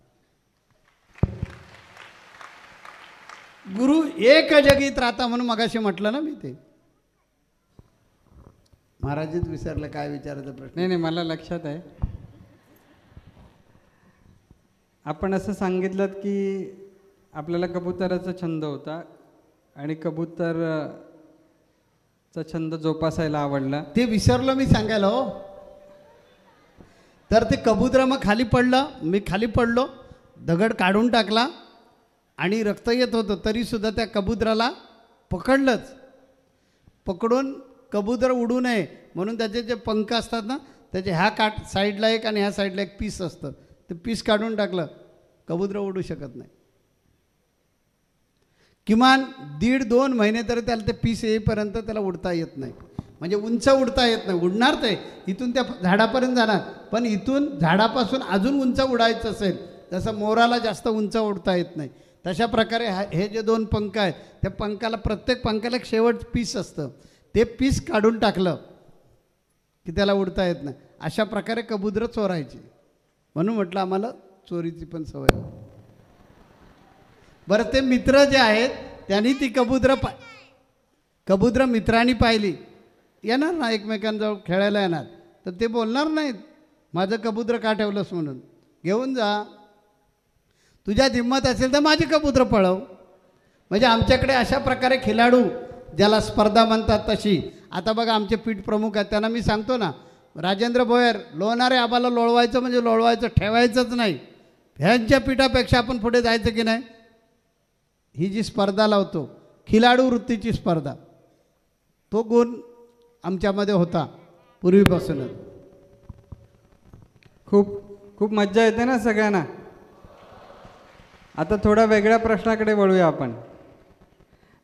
गुरु एक जगीत राहता म्हणून मगाशी म्हटलं ना मी. ते महाराजच विसरलं काय विचारायचा प्रश्न. नाही, मला लक्षात आहे. आपण असं सांगितलं की आपल्याला कबुतराचा छंद होता आणि कबूतरचा छंद जोपासायला आवडला. ते विसरलो मी सांगायला. हो, तर ते कबूतर मग खाली पडलं, मी खाली पडलो, दगड काढून टाकला आणि रक्त येत होतं, तरीसुद्धा त्या कबूतराला पकडलंच. पकडून कबूतर उडू नये म्हणून त्याचे जे पंख असतात ना, त्याचे ह्या साईडला एक आणि ह्या साईडला एक पीस असतं, ते पीस काढून टाकलं, कबूतर उडू शकत नाही. किमान 1.5-2 महिने तरी त्याला ते पीस येईपर्यंत त्याला उडता येत नाही. म्हणजे उंच उडता येत नाही. उडणार ते इथून त्या झाडापर्यंत जाणार, पण इथून झाडापासून अजून उंच उडायचं असेल, जसं मोराला जास्त उंच उडता येत नाही, तशा प्रकारे हे जे 2 पंख आहेत, त्या पंखाला, प्रत्येक पंखाला एक शेवट पीस असतं, ते पीस काढून टाकलं की त्याला उडता येत नाही. अशा प्रकारे कबूतर चोरायची. म्हणून म्हटलं आम्हाला चोरीची पण सवय. बरं, ते मित्र जे आहेत त्यांनी ती कबूतर मित्रांनी पाहिली, येणार ना एकमेकांजवळ खेळायला येणार, तर ते बोलणार नाहीत माझं कबूतर का ठेवलंस म्हणून, घेऊन जा, तुझ्यात हिंमत असेल तर माझी कबूतर पळव. म्हणजे आमच्याकडे अशा प्रकारे खेळाडू, ज्याला स्पर्धा म्हणतात तशी. आता बघा आमचे पीठ प्रमुख आहेत, त्यांना मी सांगतो ना, राजेंद्र भोयर, लोणारे आबाला लोळवायचं म्हणजे लोळवायचं, ठेवायचंच नाही. ह्यांच्या पीठापेक्षा आपण पुढे जायचं की नाही. ही जी स्पर्धा लावतो, खिलाडू वृत्तीची स्पर्धा, तो गुण आमच्यामध्ये होता पूर्वीपासूनच. खूप मज्जा येते ना सगळ्यांना. आता थोडा वेगळ्या प्रश्नाकडे वळूया आपण.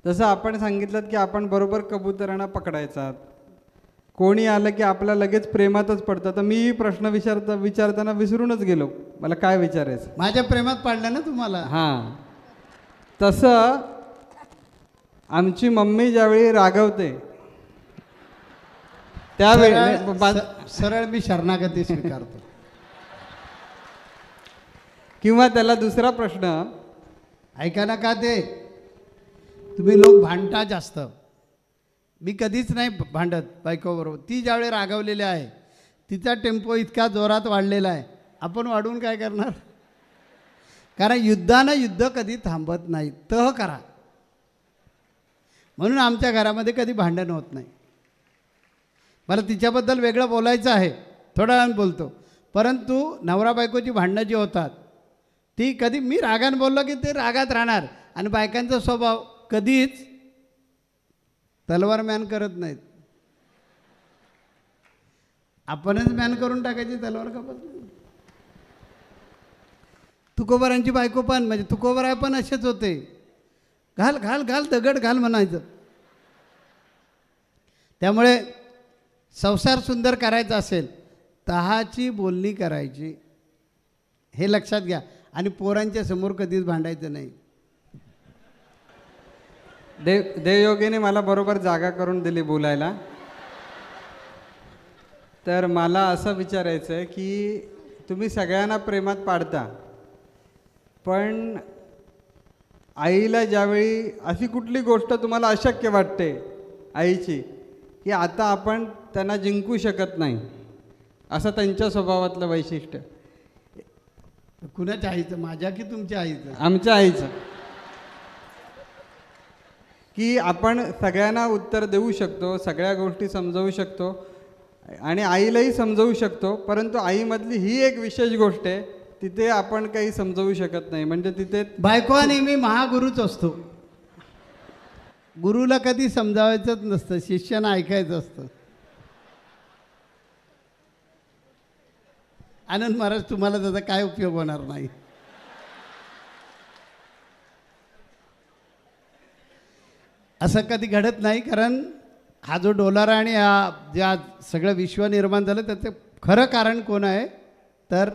जसं आपण सांगितलं की आपण बरोबर कबुतरांना पकडायचा, कोणी आलं की आपल्या लगेच प्रेमातच पडतं. तर मी प्रश्न विचारताना विसरूनच गेलो मला काय विचारायचं. माझ्या प्रेमात पाडलं ना तुम्हाला. हां, तसं आमची मम्मी ज्यावेळी रागवते त्यावेळी सरळ मी शरणागती स्वीकारतो. किंवा त्याला दुसरा प्रश्न, ऐका ना, का ते तुम्ही लोक भांडता जास्त. मी कधीच नाही भांडत बायकोबरोबर. ती ज्यावेळी रागवलेली आहे, तिचा टेम्पो इतका जोरात वाढलेला आहे, आपण वाढवून काय करणार. कारण युद्ध कधी थांबत नाही. तह करा. म्हणून आमच्या घरामध्ये कधी भांडण होत नाही. मला तिच्याबद्दल वेगळं बोलायचं आहे, थोड्या वेळानं बोलतो. परंतु नवरा बायकोची भांडणं जी होतात ती कधी, मी रागानं बोललो की ते रागात राहणार. आणि बायकांचा स्वभाव कधीच तलवार मॅन करत नाहीत. आपणच मॅन करून टाकायची, तलवार कापत नाही. तुकोबारांची बायको पण, म्हणजे तुकोबारा पण असेच होते. घाल घाल घाल दगड घाल म्हणायचं. त्यामुळे संसार सुंदर करायचा असेल तहाची बोलणी करायची, हे लक्षात घ्या. आणि पोरांच्या समोर कधीच भांडायचं नाही. देवयोगीने मला बरोबर जागा करून दिली बोलायला. तर मला असं विचारायचं आहे की तुम्ही सगळ्यांना प्रेमात पाडता, पण आईला ज्यावेळी अशी कुठली गोष्ट तुम्हाला अशक्य वाटते आईची, की आता आपण त्यांना जिंकू शकत नाही, असं त्यांच्या स्वभावातलं वैशिष्ट्य. कुणाच्या आईचं, माझ्या की तुमच्या आईचं? आमच्या आईचं. की आपण सगळ्यांना उत्तर देऊ शकतो, सगळ्या गोष्टी समजवू शकतो आणि आईलाही समजवू शकतो, परंतु आईमधली ही एक विशेष गोष्ट आहे, तिथे आपण काही समजवू शकत नाही. म्हणजे तिथे बायको हा नेहमी महागुरूच असतो. गुरुला कधी समजावायचंच नसतं, शिष्यानं ऐकायचं असतं. आनंद महाराज, तुम्हाला त्याचा काय उपयोग होणार नाही. असं कधी घडत नाही, कारण हा जो डोलारा आणि हा ज्या सगळं विश्व निर्माण झालं त्याचं खरं कारण कोण आहे, तर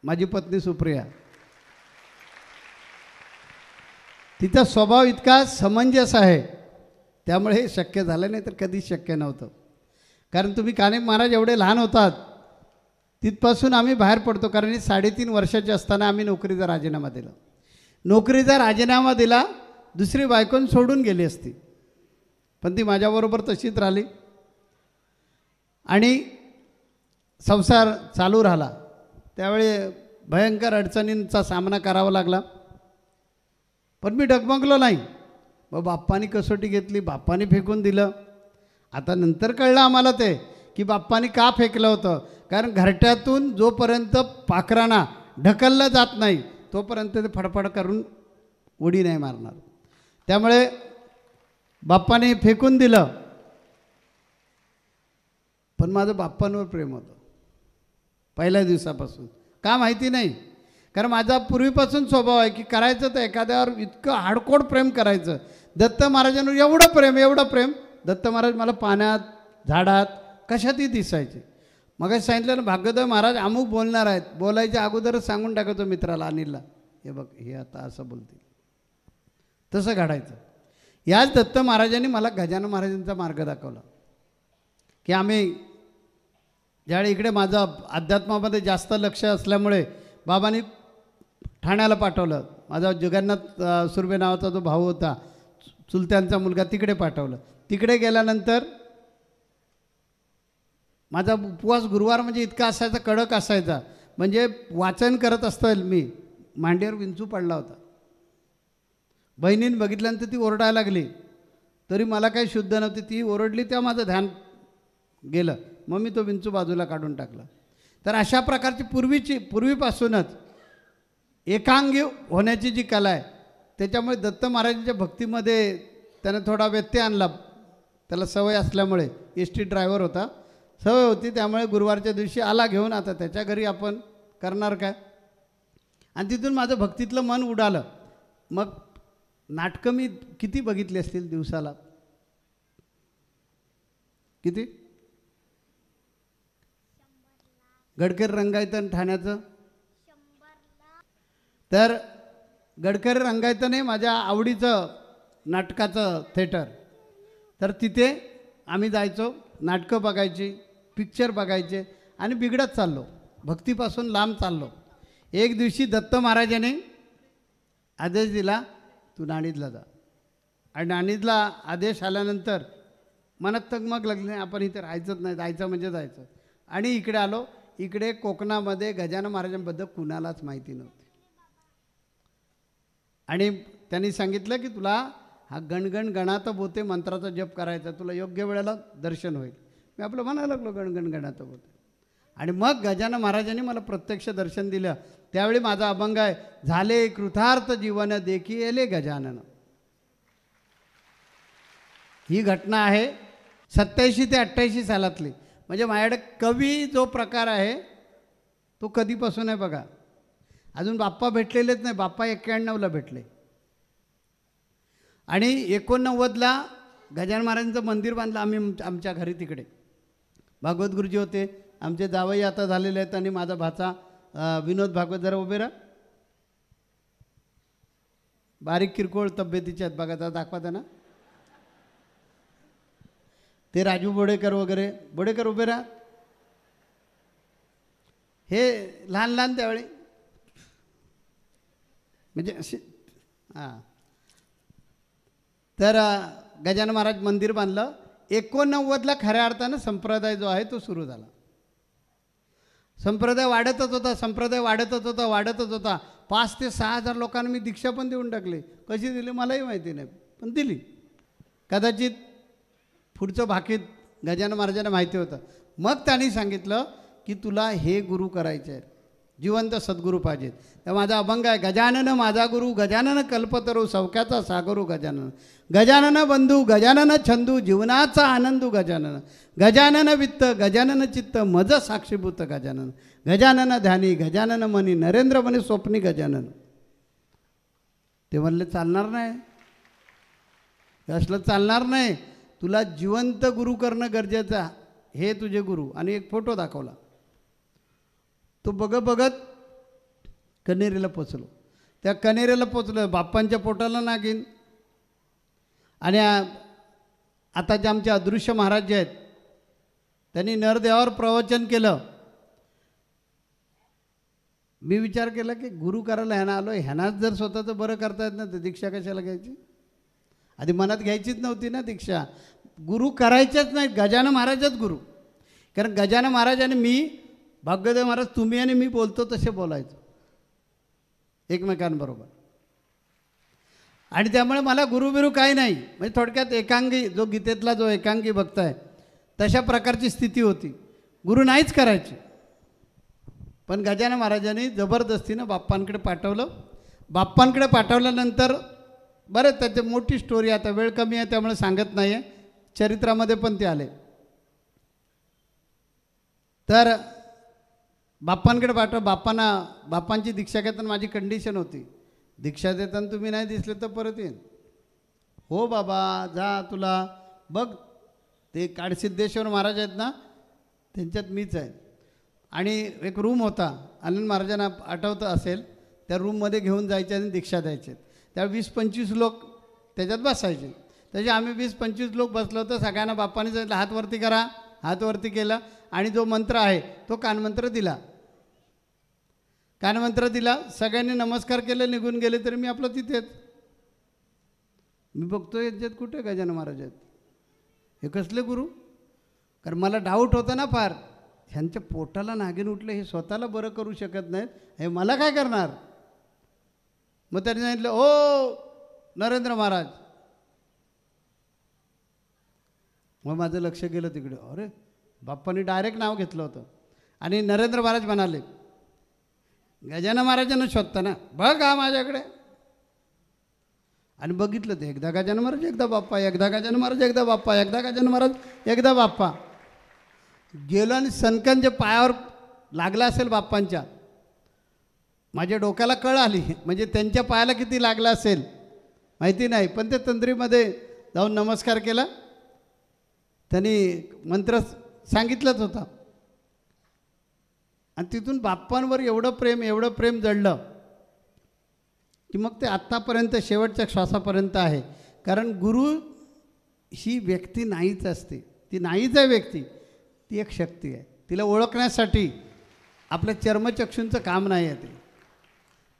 माझी पत्नी सुप्रिया. तिचा स्वभाव इतका समंजस आहे, त्यामुळे हे शक्य झालं, नाही तर कधीच शक्य नव्हतं. कारण तुम्ही काणे महाराज एवढे लहान होतात तिथपासून आम्ही बाहेर पडतो, कारण ही 3.5 वर्षाची असताना आम्ही नोकरीचा राजीनामा दिला. नोकरीचा राजीनामा दिला, दुसरी बायकोन सोडून गेली असती, पण ती माझ्याबरोबर तशीच राहिली आणि संसार चालू राहिला. त्यावेळी भयंकर अडचणींचा सामना करावा लागला, पण मी डगमगलो नाही. मग बाप्पानी कसोटी घेतली, बाप्पानी फेकून दिलं. आता नंतर कळलं आम्हाला ते की बाप्पानी का फेकलं होतं, कारण घरट्यातून जोपर्यंत पाखरांना ढकललं जात नाही तोपर्यंत ते फडफड करून उडी नाही मारणार. त्यामुळे बाप्पाने फेकून दिलं, पण माझं बाप्पांवर प्रेम होतं पहिल्या दिवसापासून. का माहिती नाही, कारण माझा पूर्वीपासून स्वभाव आहे की करायचं तर एखाद्यावर इतकं हाडकोड प्रेम करायचं. दत्त महाराजांवर एवढं प्रेम दत्त महाराज मला पाण्यात, झाडात, कशातही दिसायचे. मग सांगितलं ना, भाग्योदय महाराज अमुक बोलणार आहेत, बोलायच्या अगोदरच सांगून टाकायचो मित्राला, अनिलला, हे बघ हे आता असं बोलतील, तसं घडायचं. याच दत्त महाराजांनी मला गजानन महाराजांचा मार्ग दाखवला की आम्ही ज्यावेळी इकडे माझं अध्यात्मामध्ये जास्त लक्ष असल्यामुळे बाबांनी ठाण्याला पाठवलं. माझा जगन्नाथ सुर्वे नावाचा जो भाऊ होता, चुलत्यांचा मुलगा, तिकडे पाठवलं. तिकडे गेल्यानंतर माझा उपवास गुरुवार म्हणजे इतका असायचा, कडक असायचा, म्हणजे वाचन करत असतं मी, मांडीवर विंचू पडला होता. बहिणीने बघितल्यानंतर ती ओरडायला लागली, तरी मला काही शुद्ध नव्हती. ती ओरडली तेव्हा माझं ध्यान गेलं, मग मी तो विंचू बाजूला काढून टाकला. तर अशा प्रकारची पूर्वीपासूनच एकांगी होण्याची जी कला आहे, त्याच्यामुळे दत्त महाराजांच्या भक्तीमध्ये त्यानं थोडा व्यत्यय आणला. त्याला सवय असल्यामुळे, एस टी ड्रायव्हर होता, सवय होती, त्यामुळे गुरुवारच्या दिवशी आला घेऊन. आता त्याच्या घरी आपण करणार काय, आणि तिथून माझं भक्तीतलं मन उडालं. मग नाटकं मी किती बघितली असतील दिवसाला, किती? गडकरी रंगायतन ठाण्याचं, तर गडकरी रंगायतन माझ्या आवडीचं नाटकाचं थिएटर. तर तिथे आम्ही जायचो, नाटकं बघायची, पिक्चर बघायचे, आणि बिघडत चाललो, भक्तीपासून लांब चाललो. एक दिवशी दत्त महाराजांनी आदेश दिला, तू नाणीदला जा. आणि नाणीदला आदेश आल्यानंतर मनात तगमग लागली, नाही आपण इथे राहायचंच नाही, जायचं म्हणजे जायचं. आणि इकडे आलो. इकडे कोकणामध्ये गजानन महाराजांबद्दल कुणालाच माहिती नव्हती. आणि त्यांनी सांगितलं की तुला हा गणगण गणात बोते मंत्राचा जप करायचा, तुला योग्य वेळेला दर्शन होईल. मी आपलं म्हणायला लागलो गणगण गणात बोते. आणि मग गजानन महाराजांनी मला प्रत्यक्ष दर्शन दिलं. त्यावेळी माझा अभंग आहे, झाले कृतार्थ जीवन देखी येले गजानन. ही घटना आहे 87 ते 88 सालातली. म्हणजे माझ्याकडे कवी जो प्रकार आहे तो कधीपासून आहे बघा. अजून बाप्पा भेटलेलेच नाही, बाप्पा 91ला भेटले. आणि 89ला गजानन महाराजांचं मंदिर बांधलं आम्ही आमच्या घरी. तिकडे भागवत गुरुजी होते, आमचे जावई आता झालेले आहेत, आणि माझा भाचा विनोद भागवत. जरा उभे राहा, बारीक किरकोळ तब्येतीच्या आहेत बघा, आता दाखवा त्यांना. ते राजू बोडेकर वगैरे. बोडेकर उभे राहा. हे लहान लहान त्यावेळी म्हणजे असे हां. तर गजानन महाराज मंदिर बांधलं. 89ला खऱ्या अर्थानं संप्रदाय जो आहे तो सुरू झाला. संप्रदाय वाढतच होता, संप्रदाय वाढतच होता, वाढतच होता. 5 ते 6 हजार लोकांना मी दीक्षा पण देऊन टाकली. कशी दिली मलाही माहिती नाही, पण दिली. कदाचित पुढचं भाकीत गजानन महाराजांना माहिती होतं. मग त्यांनी सांगितलं की तुला हे गुरु करायचे आहेत, जिवंत सद्गुरू पाहिजेत. तर माझा अभंग आहे, गजानन माझा गुरु, गजानन कल्पतरू, सौख्याचा सागरू गजानन, गजानन बंधू, गजानन छंदू, जीवनाचा आनंदू गजानन, गजानन वित्त, गजानन चित्त, मज साक्षीभूत गजानन, गजानन ध्यानी, गजानन मनी, नरेंद्र मनी स्वप्नी गजानन. ते म्हणले चालणार नाही, असलं चालणार नाही, तुला जिवंत गुरु करणं गरजेचं आहे. हे तुझे गुरु. आणि एक फोटो दाखवला. तो बघत कनेरीला पोचलो. त्या कनेरीला पोचलं, बाप्पांच्या पोटाला नागिन. आणि आता जे आमचे अदृश्य महाराज जे आहेत त्यांनी नरदेवावर प्रवचन केलं. मी विचार केला की गुरु करायला ह्यानं आलो, ह्यानाच जर स्वतःचं बरं करता येत ना तर दीक्षा कशाला घ्यायची. आधी मनात घ्यायचीच नव्हती ना दीक्षा. गुरु करायच्याच नाहीत, गजानन महाराजच गुरु. कारण गजानन महाराज आणि मी, भाग्यदेव महाराज तुम्ही आणि मी बोलतो तसे बोलायचो एकमेकांबरोबर. आणि त्यामुळे मला गुरुबिरू काही नाही. म्हणजे थोडक्यात एकांगी, जो गीतेतला जो एकांगी भक्त आहे तशा प्रकारची स्थिती होती. गुरु नाहीच करायची. पण गजानन महाराजांनी जबरदस्तीनं बाप्पांकडे पाठवलं. बाप्पांकडे पाठवल्यानंतर बरं त्याची मोठी स्टोरी, आता वेळ कमी आहे त्यामुळे सांगत नाही आहे, चरित्रामध्ये पण ते आले. तर बाप्पांकडे पाठव. बाप्पांची दीक्षा घेताना माझी कंडिशन होती, दीक्षा देताना तुम्ही नाही दिसले तर परत येईन. हो बाबा जा, तुला बघ ते काडसिद्धेश्वर महाराज आहेत ना त्यांच्यात मीच आहे. आणि एक रूम होता, आनंद महाराजांना आठवतं असेल, त्या रूममध्ये घेऊन जायचे आणि दीक्षा द्यायचे. त्या 20-25 लोक त्याच्यात बसायचे. त्याचे आम्ही 20-25 लोक बसलो होतो. सगळ्यांना बाप्पाने सांगितलं हात वरती करा. हात वरती केला आणि जो मंत्र आहे तो कानमंत्र दिला. कानमंत्र दिला, सगळ्यांनी नमस्कार केले, निघून गेले. तरी मी आपलं तिथेच. मी बघतो यांच्यात कुठे गजानन महाराज आहेत, हे कसले गुरु. कारण मला डाऊट होता ना फार, ह्यांच्या पोटाला नागिन उठलं, हे स्वतःला बरं करू शकत नाहीत, हे मला काय करणार. मग त्यांनी सांगितलं ओ नरेंद्र महाराज. मग माझं लक्ष गेलं तिकडे. अरे बाप्पांनी डायरेक्ट नाव घेतलं होतं. आणि नरेंद्र महाराज म्हणाले गजानन महाराजांना शोधता ना, बघ हा माझ्याकडे. आणि बघितलं ते एकदा गजानन महाराज, एकदा बाप्पा, एकदा गजानन महाराज, एकदा बाप्पा, एकदा गजानन महाराज, एकदा बाप्पा. गेलो आणि सनकन जे पायावर लागला असेल बाप्पांच्या, माझ्या डोक्याला कळ आली. म्हणजे त्यांच्या पायाला किती लागला असेल माहिती नाही, पण ते तंद्रीमध्ये जाऊन नमस्कार केला. त्यांनी मंत्र सांगितलंच होता. आणि तिथून बाप्पांवर एवढं प्रेम जडलं की मग ते आत्तापर्यंत शेवटच्या श्वासापर्यंत आहे. कारण गुरु ही व्यक्ती नाहीच असते, ती नाहीच आहे व्यक्ती, ती एक शक्ती आहे. तिला ओळखण्यासाठी आपल्या चर्मचक्षूंचं काम नाही आहे, ते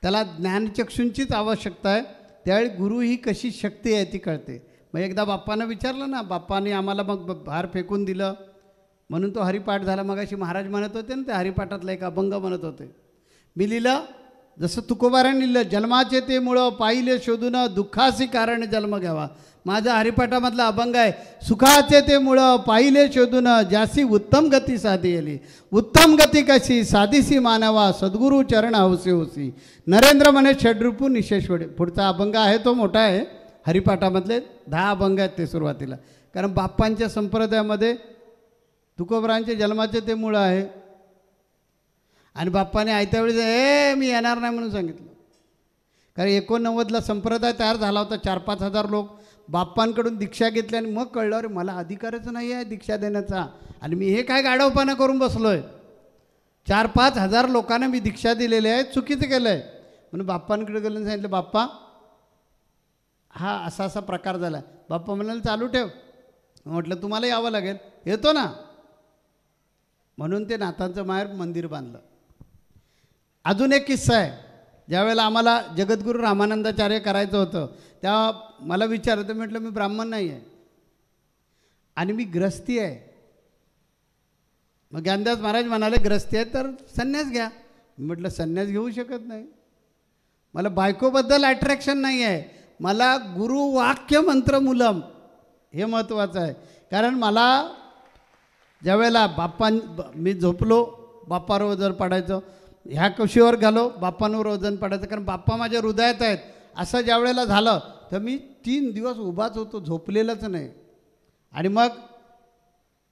त्याला ज्ञानचक्षूंचीच आवश्यकता आहे. त्यावेळी गुरु ही कशी शक्ती आहे ती कळते. मग एकदा बाप्पांना विचारलं ना, बाप्पांनी आम्हाला मग बाहेर फेकून दिलं म्हणून तो हरिपाठ झाला. मग अशी महाराज म्हणत होते ना, त्या हरिपाठातला एक अभंग म्हणत होते. मी लिहिलं जसं तुकोबाराने लिहिलं, जन्माचे ते मुळं पाहिले शोधून दुःखासी कारण जन्म घ्यावा. माझा हरिपाठामधला अभंग आहे, सुखाचे ते मुळं पाहिले शोधून जासी उत्तम गती साधी येली. उत्तम गती कशी साधीसी मानवा सद्गुरू चरण हौसी होसी. नरेंद्र म्हणे षड्रूपू निशेश्वडे. पुढचा अभंग आहे तो मोठा आहे. हरिपाठामधले 10 अभंग आहेत ते सुरुवातीला. कारण बाप्पांच्या संप्रदायामध्ये तुकोबरांचे जन्माचे ते मूळ आहे. आणि बाप्पाने आयत्या वेळी मी येणार नाही म्हणून सांगितलं. कारण 89ला संप्रदाय तयार झाला होता. 4-5 हजार लोक बाप्पांकडून दीक्षा घेतली. आणि मग कळलं अरे मला अधिकारच नाही आहे दीक्षा देण्याचा, आणि मी हे काय गाढवपणा करून बसलो आहे. 4-5 हजार लोकांना मी दीक्षा दिलेली आहे, चुकीचं केलं आहे. म्हणून बाप्पांकडे गेलं सांगितलं, बाप्पा हा असा असा प्रकार झाला. बाप्पा म्हणाले चालू ठेव. म्हटलं तुम्हाला यावं लागेल. येतो ना. म्हणून ते नाथांचं माहेर मंदिर बांधलं. अजून एक किस्सा आहे. ज्यावेळेला आम्हाला जगद्गुरू रामानंदाचार्य करायचं होतं तेव्हा मला विचारलं, तर म्हटलं मी ब्राह्मण नाही आहे आणि मी ग्रस्ती आहे. मग ज्ञानदास महाराज म्हणाले ग्रस्ती आहे तर संन्यास घ्या. म्हटलं संन्यास घेऊ शकत नाही. मला बायकोबद्दल अट्रॅक्शन नाही आहे. मला गुरु वाक्य मंत्र मूलम हे महत्त्वाचं आहे. कारण मला ज्यावेळेला मी झोपलो बाप्पावर वजन पडायचं, ह्या कशीवर घालो बाप्पांवर वजन पडायचं, कारण बाप्पा माझ्या हृदयात आहेत. असं ज्या वेळेला झालं तर मी 3 दिवस उभाच होतो, झोपलेलंच नाही. आणि मग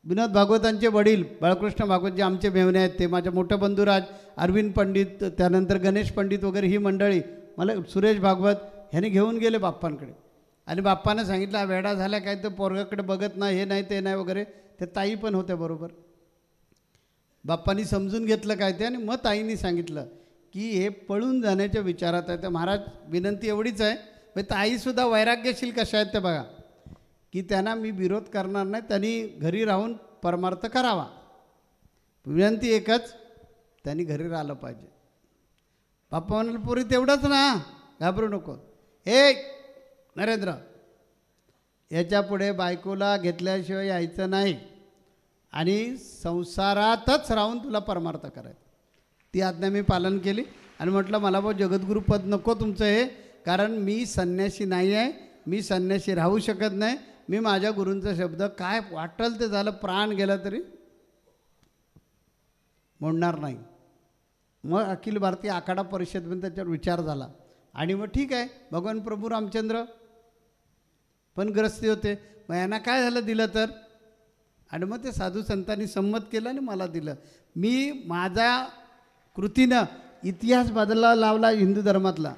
विनोद भागवतांचे वडील बाळकृष्ण भागवत जे आमचे मेव्हणे आहेत ते, माझे मोठे बंधुराज अरविंद पंडित, त्यानंतर गणेश पंडित वगैरे ही मंडळी, मला सुरेश भागवत ह्याने घेऊन गेले बाप्पांकडे. आणि बाप्पानं सांगितलं हा वेडा झाला काय, तर पोरगाकडे बघत नाही, हे नाही ते नाही वगैरे. ते ताई पण होत्या बरोबर. बाप्पांनी समजून घेतलं काय ते, आणि मग ताईंनी सांगितलं की हे पळून जाण्याच्या विचारात आहे. तर महाराज विनंती एवढीच आहे, म्हणजे ताईसुद्धा वैराग्यशील कशा आहेत ते बघा, की त्यांना मी विरोध करणार नाही, त्यांनी घरी राहून परमार्थ करावा. विनंती एकच, त्यांनी घरी राहिलं पाहिजे. बाप्पा म्हणाले पुरी तेवढंच ना, घाबरू नको. हे नरेंद्र, याच्यापुढे बायकोला घेतल्याशिवाय यायचं नाही आणि संसारातच राहून तुला परमार्थ करायचं. ती आज्ञा मी पालन केली आणि म्हटलं मला भाऊ जगद्गुरुपद नको तुमचं हे, कारण मी संन्यासी नाही आहे, मी संन्यासी राहू शकत नाही. मी माझ्या गुरूंचा शब्द काय वाटल ते झालं, प्राण गेला तरी मोडणार नाही. मग अखिल भारतीय आखाडा परिषदमध्ये त्याच्यावर विचार झाला आणि मग ठीक आहे, भगवान प्रभू रामचंद्र पण ग्रस्ती होते, मग यांना काय झालं दिलं तर. आणि मग ते साधू संतांनी संमत केलं आणि मला दिलं. मी माझ्या कृतीनं इतिहास बदलायला लावला हिंदू धर्मातला.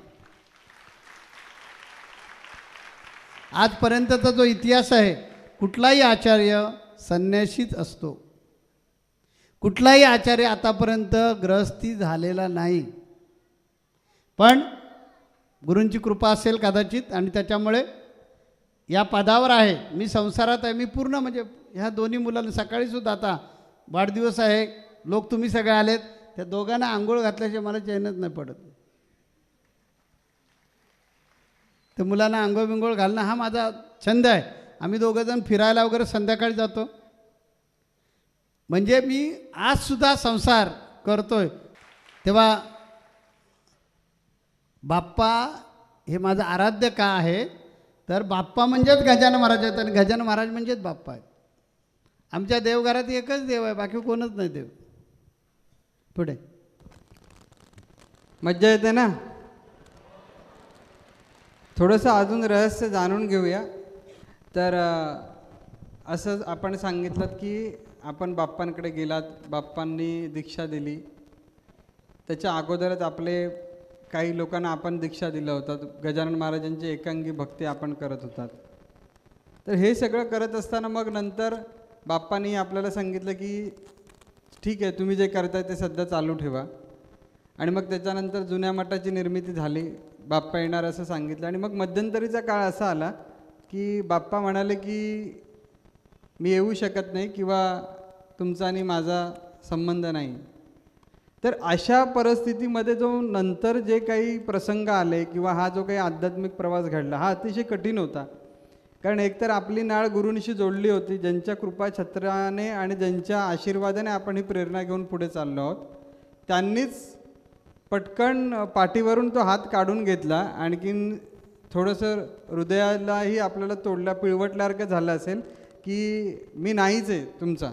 आजपर्यंतचा जो इतिहास आहे, कुठलाही आचार्य संन्यासीच असतो, कुठलाही आचार्य आतापर्यंत ग्रहस्थी झालेला नाही. पण गुरूंची कृपा असेल कदाचित आणि त्याच्यामुळे या पदावर आहे. मी संसारात आहे, मी पूर्ण म्हणजे ह्या दोन्ही मुलांना सकाळीसुद्धा आता वाढदिवस आहे, लोक तुम्ही सगळे आलेत, त्या दोघांना आंघोळ घातल्याशिवाय मला चैनच नाही पडत. तर मुलांना आंघोळ बिंघोळ घालणं हा माझा छंद आहे. आम्ही दोघंजण फिरायला वगैरे संध्याकाळी जातो. म्हणजे मी आजसुद्धा संसार करतोय. तेव्हा बाप्पा हे माझं आराध्य का आहे, तर बाप्पा म्हणजेच गजानन महाराज आहेत आणि गजानन महाराज म्हणजेच बाप्पा आहेत. आमच्या देवघरात एकच देव आहे, बाकी कोणच नाही देव. पुढे मज्जा येते ना. थोडंसं अजून रहस्य जाणून घेऊया. तर असं आपण सांगितलं की आपण बाप्पांकडे गेलात, बाप्पांनी दीक्षा दिली. त्याच्या अगोदरच आपले काही लोकांना आपण दीक्षा दिलं होतं. गजानन महाराजांची एकांगी भक्ती आपण करत होतात. तर हे सगळं करत असताना मग नंतर बाप्पांनी आपल्याला सांगितलं की ठीक आहे, तुम्ही जे करताय ते सध्या चालू ठेवा. आणि मग त्याच्यानंतर जुन्या मठाची निर्मिती झाली, बाप्पा येणार असं सांगितलं. आणि मग मध्यंतरीचा काळ असा आला की बाप्पा म्हणाले की मी येऊ शकत नाही किंवा तुमचा आणि माझा संबंध नाही. तर अशा परिस्थितीमध्ये जो नंतर जे काही प्रसंग आले किंवा हा जो काही आध्यात्मिक प्रवास घडला हा अतिशय कठीण होता. कारण एकतर आपली नाळ गुरूंशी जोडली होती, ज्यांच्या कृपा छत्राने आणि ज्यांच्या आशीर्वादाने आपण ही प्रेरणा घेऊन पुढे चाललो आहोत. त्यांनीच पटकन पाठीवरून तो हात काढून घेतला. आणखीन थोडंसं हृदयालाही आपल्याला तोडल्या पिळवटल्यासारखं झालं असेल की मी नाहीच आहे तुमचा.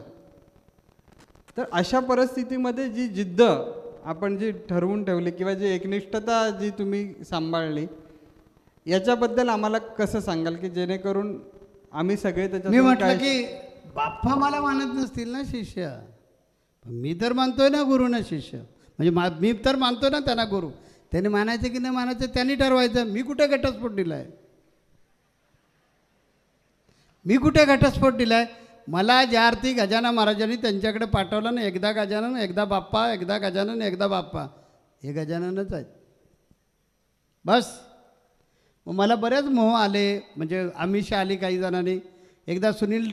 तर अशा परिस्थितीमध्ये जी जिद्द आपण जी ठरवून ठेवली किंवा जी एकनिष्ठता जी तुम्ही सांभाळली, याच्याबद्दल आम्हाला कसं सांगाल की जेणेकरून आम्ही सगळे मी त्याच्यात म्हटलं की बाप्पा मला मानत नसतील ना शिष्य, मी तर मानतोय ना गुरु ना शिष्य. म्हणजे मी तर मानतो ना त्यांना गुरु. त्यांनी मानायचं की नाही मानायचं त्यांनी ठरवायचं. मी कुठे घटस्फोट दिला आहे, मी कुठे घटस्फोट दिला आहे. मला ज्या अर्थी गजानन महाराजांनी त्यांच्याकडे पाठवलं ना, एकदा गजानन एकदा बाप्पा, एकदा गजानन एकदा बाप्पा, हे गजाननच आहेत बस. मग मला बरेच मोह आले, म्हणजे आमिषा आली काही जणांनी. एकदा सुनील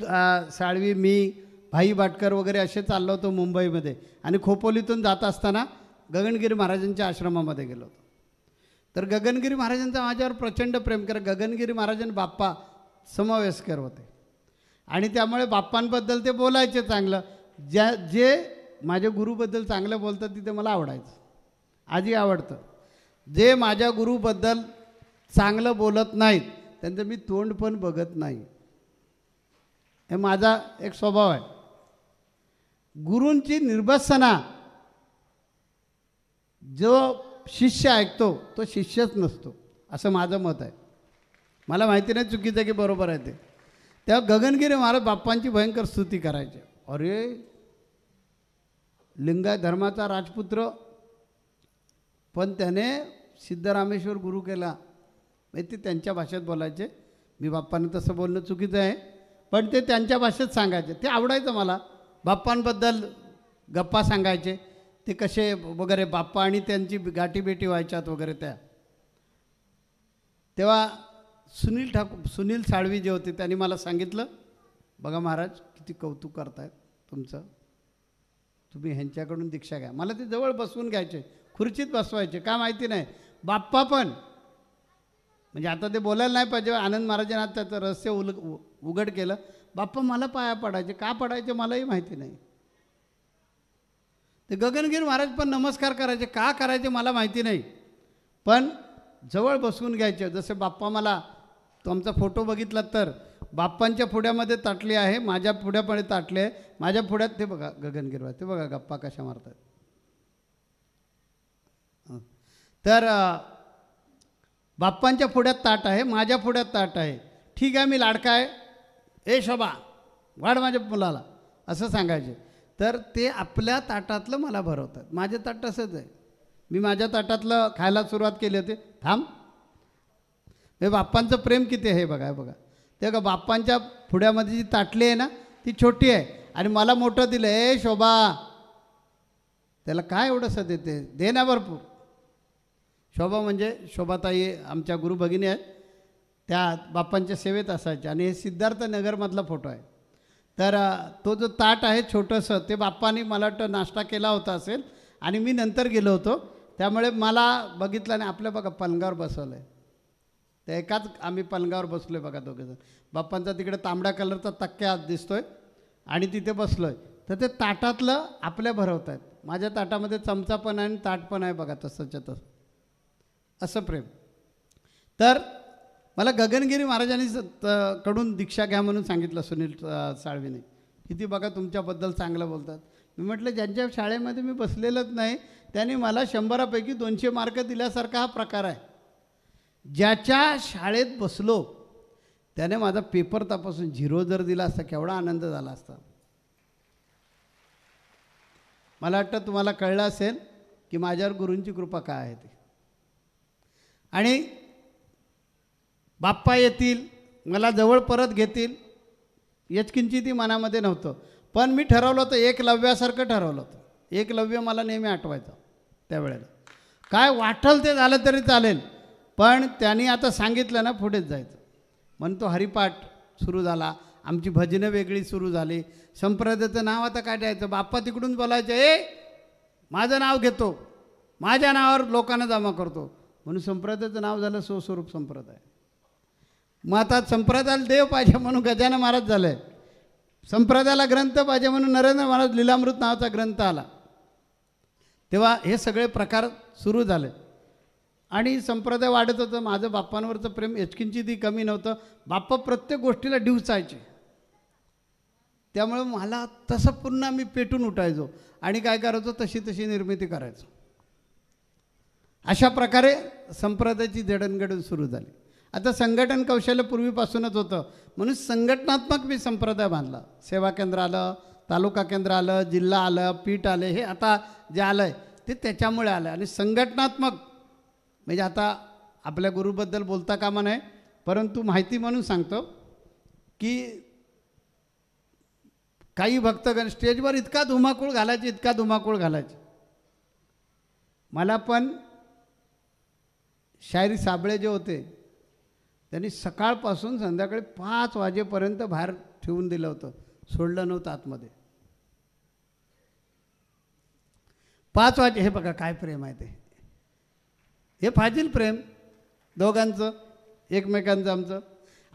साळवी, मी, भाई बाटकर वगैरे असे चाललो होतो मुंबईमध्ये आणि खोपोलीतून जात असताना गगनगिरी महाराजांच्या आश्रमामध्ये गेलो होतो. तर गगनगिरी महाराजांचा माझ्यावर प्रचंड प्रेम, कारण गगनगिरी महाराजांनी बाप्पा समवयस्कर होते आणि त्यामुळे बाप्पांबद्दल ते बोलायचे चांगलं. जे माझ्या गुरुबद्दल चांगलं बोलतात तिथे मला आवडायचं, आजही आवडतं. जे माझ्या गुरुबद्दल चांगलं बोलत नाहीत त्यांचं मी तोंड पण बघत नाही, हे माझा एक स्वभाव आहे. गुरूंची निर्भत्सना जो शिष्य ऐकतो तो शिष्यच नसतो, असं माझं मत आहे. मला माहिती नाही चुकीचं की बरोबर आहे ते. तेव्हा गगनगिरी महाराज बाप्पांची भयंकर स्तुती करायचे. अरे लिंगायत धर्माचा राजपुत्र, पण त्याने सिद्धरामेश्वर गुरु केला. ते त्यांच्या भाषेत बोलायचे. मी बाप्पांना तसं बोलणं चुकीचं आहे, पण ते त्यांच्या भाषेत सांगायचे. ते आवडायचं मला. बाप्पांबद्दल गप्पा सांगायचे, ते कसे वगैरे, बाप्पा आणि त्यांची गाठीभेटी व्हायच्यात वगैरे त्या. तेव्हा सुनील साळवी जे होते त्यांनी मला सांगितलं, बघा महाराज किती कौतुक करतायत तुमचं, तुम्ही ह्यांच्याकडून दीक्षा घ्या. मला ते जवळ बसवून घ्यायचे, खुर्चीत बसवायचे. का माहिती नाही, बाप्पा पण म्हणजे आता ते बोलायला नाही पाहिजे, आनंद महाराजांना त्याचं रहस्य उघड केलं. बाप्पा मला पाया पडायचे, का पडायचे मलाही माहिती नाही. ते गगनगिरी महाराज पण नमस्कार करायचे, का करायचे मला माहिती नाही, पण जवळ बसवून घ्यायचे. जसे बाप्पा मला, तुमचा फोटो बघितला तर बाप्पांच्या पुढ्यामध्ये ताटली आहे, माझ्या पुढ्यामध्ये ताटली आहे, माझ्या पुढ्यात ते बघा गगनगिरी महाराज, ते बघा गप्पा कशा मारतात. तर बाप्पांच्या पुढ्यात ताट आहे, माझ्या पुढ्यात ताट आहे. ठीक आहे, मी लाडका आहे, ए शोभा वाढ माझ्या मुलाला, असं सांगायचे. तर ते आपल्या ताटातलं मला भरवतात. माझं ताट तसंच आहे, मी माझ्या ताटातलं खायला सुरुवात केली होती. थांब, हे बाप्पांचं प्रेम किती आहे बघा. बघा ते का बाप्पांच्या पुढ्यामध्ये जी ताटली आहे ना ती छोटी आहे आणि मला मोठं दिलं. ए शोभा, त्याला काय एवढंसं देते, दे ना भरपूर. शोभा म्हणजे शोभाताई आमच्या गुरुभगिनी आहेत, त्या बाप्पांच्या सेवेत असायच्या. आणि हे सिद्धार्थ नगरमधला फोटो आहे. तर तो जो ताट आहे छोटंसं, ते बाप्पांनी मला वाटतं नाश्ता केला होता असेल आणि मी नंतर गेलो होतो, त्यामुळे मला बघितलं नाही. आपल्या बघा पलंगावर बसवलं आहे, ते एकाच आम्ही पलंगावर बसलो आहे बघा दोघेजण. बाप्पांचा तिकडे तांबड्या कलरचा तक्क्या दिसतो आहे आणि तिथे बसलो आहे. तर ते ताटातलं आपल्या भरवत आहेत. माझ्या ताटामध्ये चमचा पण आहे आणि ताट पण आहे बघा, तसंच्या तसं, असं प्रेम. तर मला गगनगिरी महाराजांनी कडून दीक्षा घ्या म्हणून सांगितलं सुनील साळवीने. किती बघा तुमच्याबद्दल चांगलं बोलतात. मी म्हटलं ज्यांच्या शाळेमध्ये मी बसलेलंच नाही त्यांनी मला 100पैकी 200 मार्क दिल्यासारखा हा प्रकार आहे. ज्याच्या शाळेत बसलो त्याने माझा पेपर तपासून 0 जर दिला असता केवढा आनंद झाला असता. मला वाटतं तुम्हाला कळलं असेल की माझ्यावर गुरूंची कृपा काय आहे ती. आणि बाप्पा येतील, मला जवळ परत घेतील याचकिंची ती मनामध्ये नव्हतं. पण मी ठरवलं होतं, एकलव्यासारखं ठरवलं होतं. एकलव्य मला नेहमी आठवायचं त्यावेळेला. काय वाटलं ते झालं तरी चालेल, पण त्यांनी आता सांगितलं ना पुढेच जायचं. म्हणून तो हरिपाठ सुरू झाला, आमची भजनं वेगळी सुरू झाली. संप्रदायाचं नाव आता काय द्यायचं, बाप्पा तिकडून बोलायचं, ए माझं नाव घेतो, माझ्या नावावर लोकांना जमा करतो, म्हणून संप्रदायाचं नाव झालं स्वस्वरूप संप्रदाय. मग आता संप्रदायाला देव पाहिजे म्हणून गजानन महाराज झाले, संप्रदायाला ग्रंथ पाहिजे म्हणून नरेंद्र महाराज लीलामृत नावाचा ग्रंथ आला. तेव्हा हे सगळे प्रकार सुरू झाले आणि संप्रदाय वाढत होतं. माझं बाप्पांवरचं प्रेम याचकिंचितही कमी नव्हतं. बाप्पा प्रत्येक गोष्टीला डिवचायचे, त्यामुळे मला तसं पुन्हा मी पेटून उठायचो आणि काय करायचो, तशी निर्मिती करायचो. अशा प्रकारे संप्रदायाची जडणघडण सुरू झाली. आता संघटन कौशल्य पूर्वीपासूनच होतं, म्हणून संघटनात्मक मी संप्रदाय बांधला. सेवा केंद्र आलं, तालुका केंद्र आलं, जिल्हा आलं, पीठ आले, हे आता जे आलं आहे ते त्याच्यामुळे आलं. आणि संघटनात्मक म्हणजे आता आपल्या गुरुबद्दल बोलता कामा नये, परंतु माहिती म्हणून सांगतो की काही भक्तगण स्टेजवर इतका धुमाकूळ घालायचे. मला पण शायरी साबळे जे होते त्यांनी सकाळपासून संध्याकाळी 5 वाजेपर्यंत बाहेर ठेवून दिलं होतं, सोडलं नव्हतं आतमध्ये. 5 वाजे, हे बघा काय प्रेम आहे ते, हे फाजील प्रेम दोघांचं एकमेकांचं आमचं.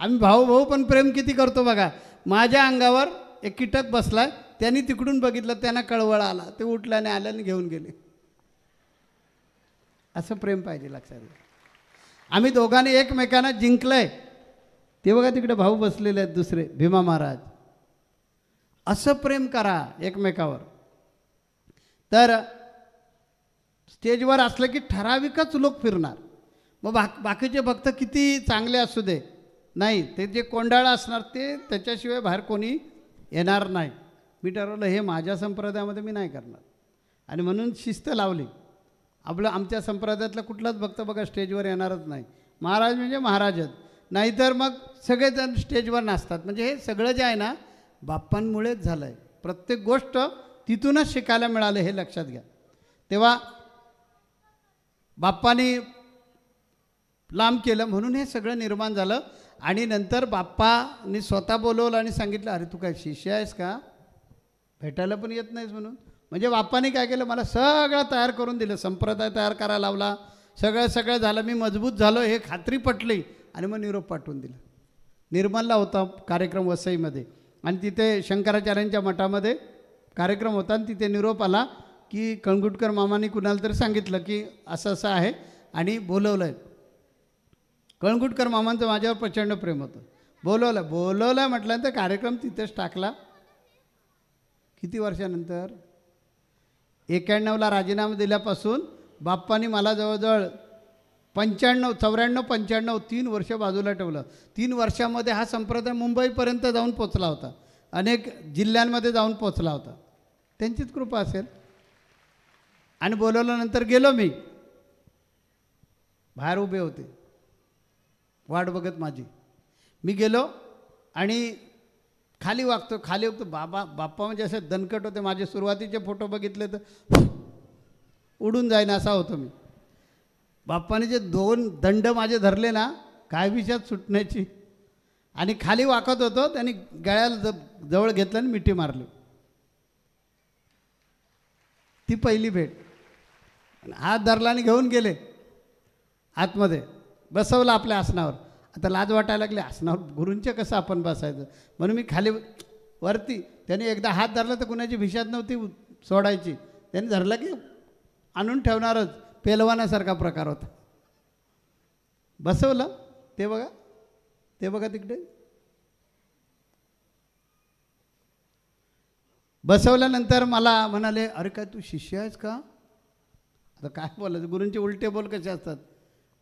आम्ही भाऊ भाऊ पण प्रेम किती करतो बघा. माझ्या अंगावर एक कीटक बसलाय, त्यांनी तिकडून बघितलं, त्यांना कळवळ आला, ते उठल्याने आल्याने घेऊन गेले. असं प्रेम पाहिजे लक्षात घ्या. आम्ही दोघांनी एकमेकांना जिंकलंय. ते बघा तिकडे भाऊ बसलेले आहेत दुसरे, भीमा महाराज. असं प्रेम करा एकमेकावर. तर स्टेजवर असलं की ठराविकच लोक फिरणार. मग बाकीचे भक्त किती चांगले असू दे, नाही, ते जे कोंडाळं असणार ते त्याच्याशिवाय बाहेर कोणी येणार नाही. मी ठरवलं हे माझ्या संप्रदायामध्ये मी नाही करणार, आणि म्हणून शिस्त लावली. आमच्या संप्रदायातला कुठलाच भक्त बघा स्टेजवर येणारच नाही. महाराज म्हणजे महाराजच, नाहीतर मग सगळेजण स्टेजवर नाचतात. म्हणजे हे सगळं जे आहे ना बाप्पांमुळेच झालं आहे. प्रत्येक गोष्ट तिथूनच शिकायला मिळालं, हे लक्षात घ्या. तेव्हा बाप्पानी लांब केलं म्हणून हे सगळं निर्माण झालं. आणि नंतर बाप्पानी स्वतः बोलवलं आणि सांगितलं, अरे तू काय शिष्य आहेस का, भेटायला पण येत नाहीस म्हणून. म्हणजे बाप्पानी काय केलं, मला सगळं तयार करून दिलं, संप्रदाय तयार करायला लावला, सगळं झालं, मी मजबूत झालो हे खात्री पटली, आणि मग निरोप पाठवून दिला. निर्मलला होता कार्यक्रम वसईमध्ये, आणि तिथे शंकराचार्यांच्या मठामध्ये कार्यक्रम होता, आणि तिथे निरोप आला की कणगुटकर मामांनी कुणाला तरी सांगितलं की असं असं आहे आणि बोलवलं आहे. कणगुटकर मामांचं माझ्यावर प्रचंड प्रेम होतं. बोलवलं म्हटल्यानंतर कार्यक्रम तिथेच टाकला. किती वर्षानंतर, 91ला राजीनामा दिल्यापासून बाप्पानी मला जवळजवळ 95 3 वर्ष बाजूला ठेवलं. 3 वर्षामध्ये हा संप्रदाय मुंबईपर्यंत जाऊन पोचला होता, अनेक जिल्ह्यांमध्ये जाऊन पोचला होता. त्यांचीच कृपा असेल. आणि बोलवल्यानंतर गेलो मी, बाहेर उभे होते वाट बघत माझी. मी गेलो आणि खाली वागतो बाप्पा म्हणजे असे दणकट होते. माझे सुरुवातीचे फोटो बघितले तर उडून जाईन असा होतो मी. बाप्पाने जे 2 दंड माझे धरले ना, काय विषयात सुटण्याची, आणि खाली वाकत होतो, त्यांनी गळ्याला जवळ घेतलं आणि मिठी मारली. ती पहिली भेट. हात धरला आणि घेऊन गेले आतमध्ये, बसवलं आपल्या आसनावर. आता लाज वाटायला लागले, आसनावर गुरूंचे कसं आपण बसायचं, म्हणून मी खाली वरती. त्याने एकदा हात धरला तर कुणाची भिशात नव्हती सोडायची, त्याने धरला की आणून ठेवणारच, पेलवानासारखा प्रकार होता. बसवलं, ते बघा तिकडे बसवल्यानंतर मला म्हणाले, अरे काय तू शिष्य आहेस का. आता काय बोलायचं, गुरूंचे उलटे बोल कसे असतात.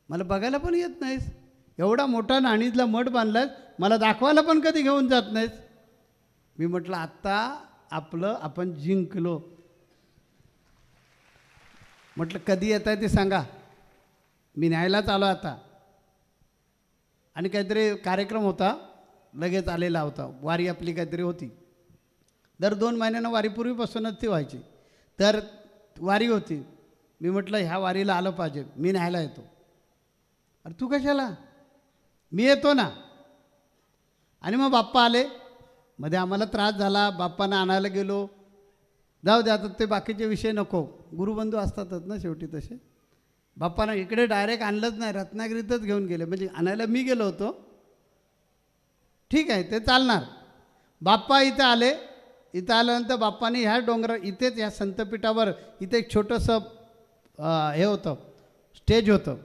मला बघायला पण येत नाहीस, एवढा मोठा नाणीजला मठ बांधलायस, मला दाखवायला पण कधी घेऊन जात नाहीस. मी म्हटलं आत्ता आपण जिंकलो. म्हटलं कधी येत आहे ते सांगा, मी न्यायलाच आलो आता. आणि काहीतरी कार्यक्रम होता, लगेच आलेला होता, वारी आपली काहीतरी होती. दर 2 महिन्यांना वारीपूर्वीपासूनच ती व्हायची. तर वारी होती. मी म्हटलं ह्या वारीला आलं पाहिजे, मी न्यायला येतो. अरे तू कशाला, मी येतो ना. आणि मग बाप्पा आले. मध्ये आम्हाला त्रास झाला, बाप्पांना आणायला गेलो. जाऊ दे आता ते बाकीचे विषय नको, गुरुबंधू असतातच ना शेवटी तसे. बाप्पांना इकडे डायरेक्ट आणलंच नाही, रत्नागिरीतच घेऊन गेले. म्हणजे आणायला मी गेलो होतो, ठीक आहे ते चालणार. बाप्पा इथं आले. इथं आल्यानंतर बाप्पाने ह्या डोंगरा इथेच ह्या संतपीठावर इथे एक छोटंसं हे होतं, स्टेज होतं,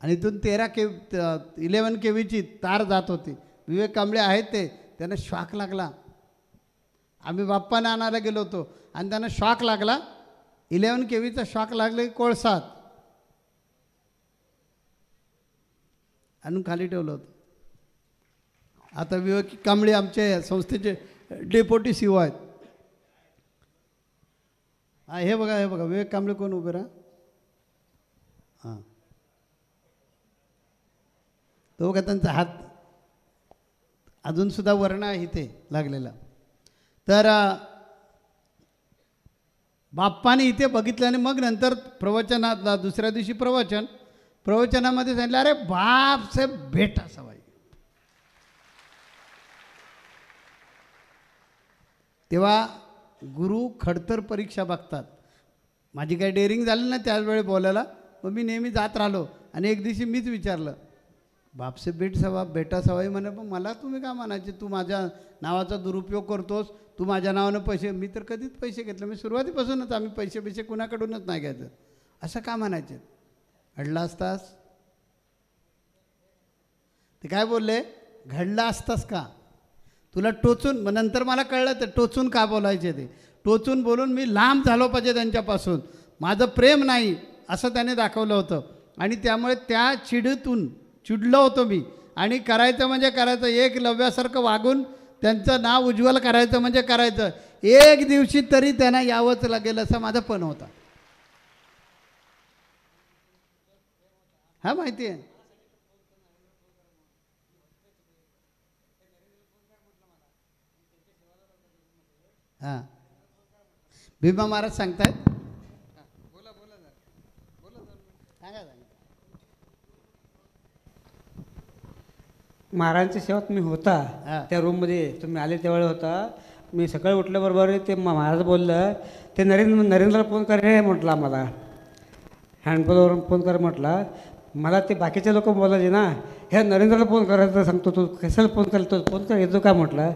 आणि इथून 11 केवीची तार जात होती. विवेक कांबळे आहेत ते, त्यांना शॉक लागला. आम्ही बाप्पाने आणायला गेलो होतो आणि त्यांना शॉक लागला. 11 केवीचा शॉक लागला की कोळसात आणून खाली ठेवलं होतं. आता विवेक कांबळे आमचे संस्थेचे डेप्युटी CEO आहेत. हे बघा विवेक कांबळे कोण उभे राहा. हां, तो बघा त्यांचा हात अजूनसुद्धा वर्ण आहे इथे लागलेला. तर बाप्पाने इथे बघितलं आणि मग नंतर प्रवचनात दुसऱ्या दिवशी प्रवचनामध्ये सांगितलं, अरे बाप से भेट असावा. तेव्हा गुरु खडतर परीक्षा बघतात. माझी काही डेअरिंग झाली ना त्याचवेळी बोलायला, मग मी नेहमी जात राहिलो. आणि एक दिवशी मीच विचारलं, बापसे बेट सवा बेटा सवाई म्हणे, पण मला तुम्ही का म्हणायचे, तू माझ्या नावाचा दुरुपयोग करतोस, तू माझ्या नावानं पैसे, मी तर कधीच पैसे घेतले, मी सुरुवातीपासूनच आम्ही पैसे कुणाकडूनच नाही घ्यायचं, असं का म्हणायचे. घडला असतास, ते काय बोलले, घडला असतास का, तुला टोचून, मग नंतर मला कळलं ते टोचून का बोलायचे, ते टोचून बोलून मी लांब झालो पाहिजे त्यांच्यापासून, माझं प्रेम नाही असं त्याने दाखवलं होतं. आणि त्यामुळे त्या चिडलो होतो मी. आणि करायचं म्हणजे करायचं, एक लव्यासारखं वागून त्यांचं नाव उज्ज्वल करायचं म्हणजे करायचं, एक दिवशी तरी त्यांना यावंच लागेल असं माझं पण होता. हा माहिती आहे. हां, भीमा महाराज सांगतायत, महाराजांच्या सेवात मी होता. त्या रूममध्ये तुम्ही आले त्यावेळेला होता. मी सकाळी उठल्याबरोबर ते महाराज बोललं, ते नरेंद्रला फोन कर रे म्हटलं, आम्हाला हँडपलवरून फोन कर म्हटलं. मला ते बाकीचे लोक बोलायचे ना, ह्या नरेंद्रला फोन करायचं सांगतो, तू कशाला फोन करतो, फोन कर येतो का म्हटलं.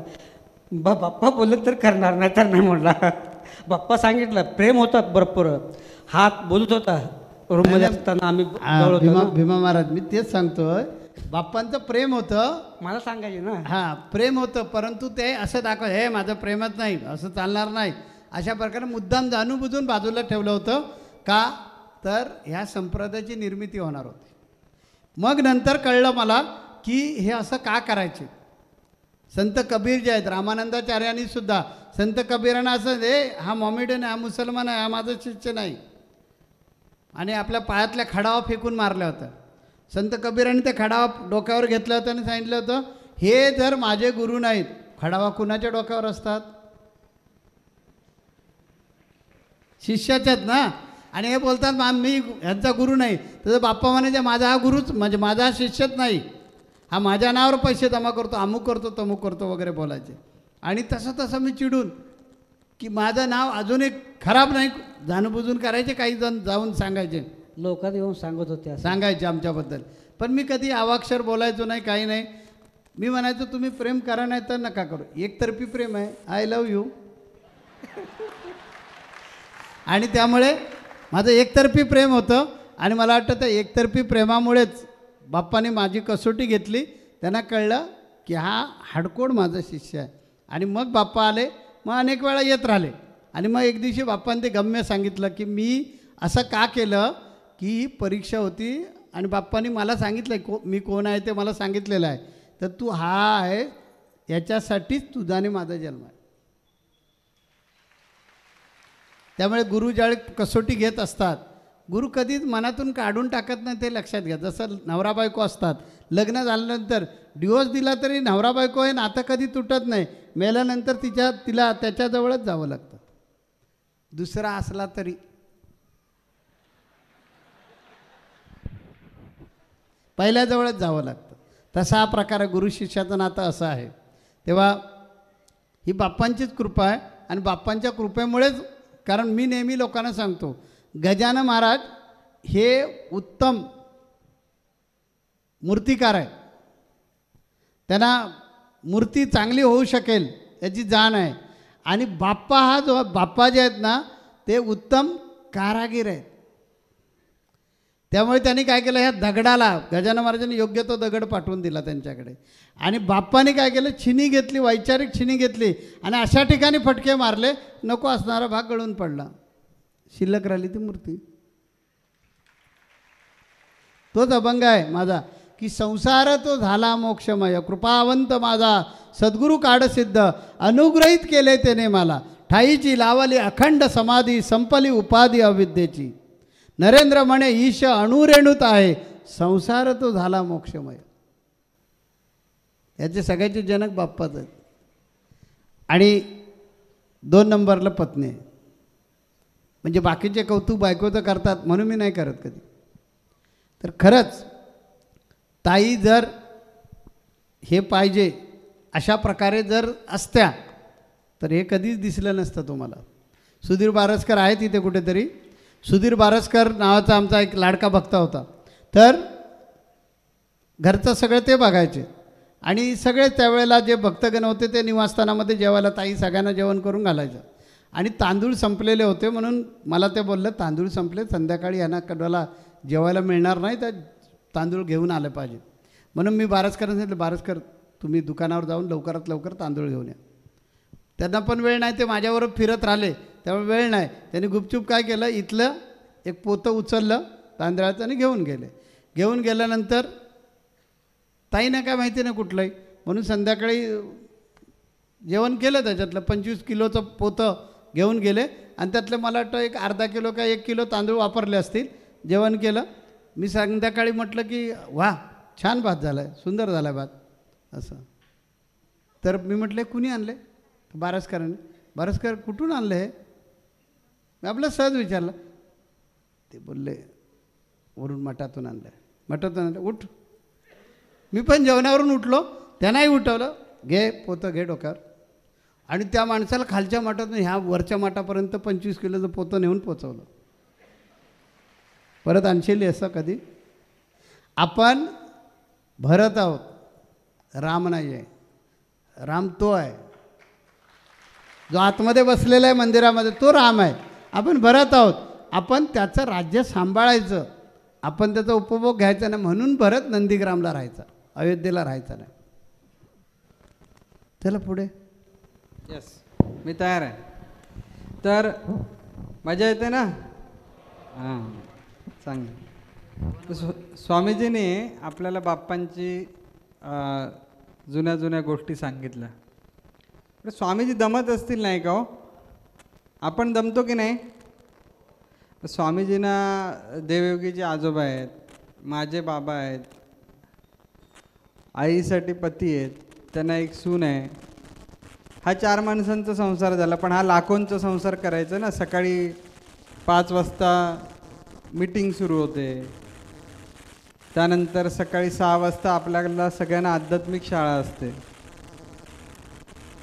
बाप्पा बोललं तर करणार, नाही तर नाही म्हटला. बाप्पा सांगितलं, प्रेम होता भरपूर, हात बोलत होता रूममध्ये असताना आम्ही. भीमा महाराज, मी तेच सांगतोय, बाप्पांचं प्रेम होतं, मला सांगायचे ना. हां, प्रेम होतं, परंतु ते असं दाखव, हे माझं प्रेमच नाही, असं चालणार नाही, अशा प्रकारे मुद्दाम जाणूनबुजून बाजूला ठेवलं होतं. का तर ह्या संप्रदायाची निर्मिती होणार होती. मग नंतर कळलं मला की हे असं का करायचे. संत कबीर जे आहेत, रामानंदाचार्यांनी सुद्धा संत कबीरांना असं, हा मॉमेडियन आहे, हा मुसलमान आहे, हा माझा शिष्य नाही, आणि आपल्या पायातल्या खडावा फेकून मारल्या होत्या. संत कबीरांनी ते खडावा डोक्यावर घेतलं होतं आणि सांगितलं होतं, हे जर माझे गुरु नाहीत. खडावा कुणाच्या डोक्यावर असतात, शिष्याच्याच ना. आणि हे बोलतात मी यांचा गुरु नाही, तर बाप्पा म्हणायचे माझा हा गुरुच, म्हणजे माझा हा शिष्यच नाही, हा माझ्या नावावर पैसे जमा करतो, अमुक करतो, तमुक करतो वगैरे बोलायचे. आणि तसं मी चिडून की माझं नाव अजून एक खराब नाही, जाणूनबुजून करायचे, काही जण जाऊन सांगायचे, लोकात येऊन सांगत होते, सांगायचे आमच्याबद्दल. पण मी कधी अवाक्षर बोलायचो नाही, काही नाही. मी म्हणायचो तुम्ही प्रेम करा, नाही तर नका करू, एकतर्फी प्रेम आहे, आय लव्ह यू. आणि त्यामुळे माझं एकतर्फी प्रेम होतं. आणि मला वाटतं त्या एकतर्फी प्रेमामुळेच बाप्पाने माझी कसोटी घेतली. त्यांना कळलं की हा हाडकोड माझा शिष्य आहे. आणि मग बाप्पा आले, मग अनेक वेळा येत राहिले. आणि मग एक दिवशी बाप्पाने ते गम्य सांगितलं की मी असं का केलं, की ही परीक्षा होती आणि बाप्पानी मला सांगितलं मी कोण आहे ते मला सांगितलेलं आहे, तर तू हा आहे, याच्यासाठीच तुझा आणि माझा जन्म आहे. त्यामुळे गुरु ज्यावेळी कसोटी घेत असतात, गुरु कधीच मनातून काढून टाकत नाही, ते लक्षात घ्या. जसं नवरा बायको असतात, लग्न झाल्यानंतर डिवोर्स दिला तरी नवरा बायको हे नातं कधी तुटत नाही, मेल्यानंतर तिला त्याच्याजवळच जावं लागतं. दुसरा असला तरी पहिल्याजवळच जावं लागतं. तसा हा प्रकार गुरु शिष्याचं नातं असं आहे. तेव्हा ही बाप्पांचीच कृपा आहे. आणि बाप्पांच्या कृपेमुळेच, कारण मी नेहमी लोकांना सांगतो, गजानन महाराज हे उत्तम मूर्तिकार आहे. त्यांना मूर्ती चांगली होऊ शकेल याची जाण आहे. आणि बाप्पा जे आहेत ना, ते उत्तम कारागीर आहेत. त्यामुळे त्यांनी काय केलं, ह्या दगडाला गजानन महाराजांनी योग्य तो दगड पाठवून दिला त्यांच्याकडे. आणि बाप्पाने काय केलं, छिनी घेतली, वैचारिक छिनी घेतली आणि अशा ठिकाणी फटके मारले, नको असणारा भाग गळून पडला, शिल्लक राहिली ती मूर्ती. तोच अभंग आहे माझा की संसार तो झाला मोक्षमय, कृपावंत माझा सद्गुरू काढसिद्ध, अनुग्रहित केले त्याने मला, ठाईची लावली अखंड समाधी, संपली उपाधी अविद्येची. नरेंद्र म्हणे ईश अणुरेणूत आहे, संसार तो झाला मोक्षमय. याचे सगळ्याचे जनक बाप्पाच आहेत. आणि 2 नंबरला पत्नी आहे. म्हणजे बाकीचे कौतुक बायकोचं करतात म्हणून मी नाही करत कधी. तर खरंच ताई जर हे पाहिजे अशा प्रकारे जर असत्या तर हे कधीच दिसलं नसतं तुम्हाला. सुधीर बारसकर आहेत इथे कुठेतरी. सुधीर बारसकर नावाचा आमचा एक लाडका भक्त होता. तर घरचं सगळं ते बघायचे आणि सगळे त्यावेळेला जे भक्तगण होते ते निवासस्थानामध्ये जेवायला ताई सगळ्यांना जेवण करून घालायचं. आणि तांदूळ संपलेले होते म्हणून मला ते बोललं तांदूळ संपले, संध्याकाळी यांना कडवाला जेवायला मिळणार नाही, तर तांदूळ घेऊन आले पाहिजे. म्हणून मी बारसकरांना सांगितलं, बारसकर तुम्ही दुकानावर जाऊन लवकरात लवकर तांदूळ घेऊन या. त्यांना पण वेळ नाही, ते माझ्याबरोबर फिरत राहिले, त्यामुळे वेळ नाही. त्यांनी गुपचूप काय केलं, इथलं एक पोतं उचललं तांदळाचं आणि घेऊन गेले. घेऊन गेल्यानंतर ताईनं काय माहिती नाही कुठलंही, म्हणून संध्याकाळी जेवण केलं. त्याच्यातलं 25 किलोचं पोतं घेऊन गेले आणि त्यातलं मला वाटतं एक अर्धा किलो का 1 किलो तांदूळ वापरले असतील. जेवण केलं. मी संध्याकाळी म्हटलं की वा छान भात झाला आहे, सुंदर झाला आहे भात असं. तर मी म्हटलं कुणी आणले, बारसकरांनी. बारसकर कुठून आणलं हे, मी आपलं सहज विचारलं. ते बोलले वरून मठातून आणलं. मठातून आणलं. उठ. मी पण जेवणावरून उठलो, त्यांनाही उठवलं. घे पोतं घे डोक्यावर. आणि त्या माणसाला खालच्या माठातून ह्या वरच्या माठापर्यंत 25 किलोचं पोतं नेऊन पोचवलं. परत आणशील असं कधी. आपण भरत आहोत, राम नाही आहे. राम तो आहे जो आतमध्ये बसलेला आहे मंदिरामध्ये, तो राम आहे. आपण भरत आहोत, आपण त्याचं राज्य सांभाळायचं, आपण त्याचा उपभोग घ्यायचा नाही. म्हणून भरत नंदीग्रामला राहायचा, अयोध्येला राहायचा नाही. चला पुढे. येस, मी तयार आहे. तर मजा येते ना. हां चांगलं. स्वामीजीने आपल्याला बाप्पांची जुन्या जुन्या गोष्टी सांगितल्या. पण स्वामीजी दमत असतील नाही का हो, आपण दमतो की नाही. स्वामीजींना देवयोगीचे आजोबा आहेत, माझे बाबा आहेत, आईसाठी पती आहेत, त्यांना एक सून आहे. हा 4 माणसांचा संसार झाला. पण हा लाखोंचा संसार करायचा ना. सकाळी 5 वाजता मीटिंग सुरू होते, त्यानंतर सकाळी 6 वाजता आपल्याला सगळ्यांना आध्यात्मिक शाळा असते,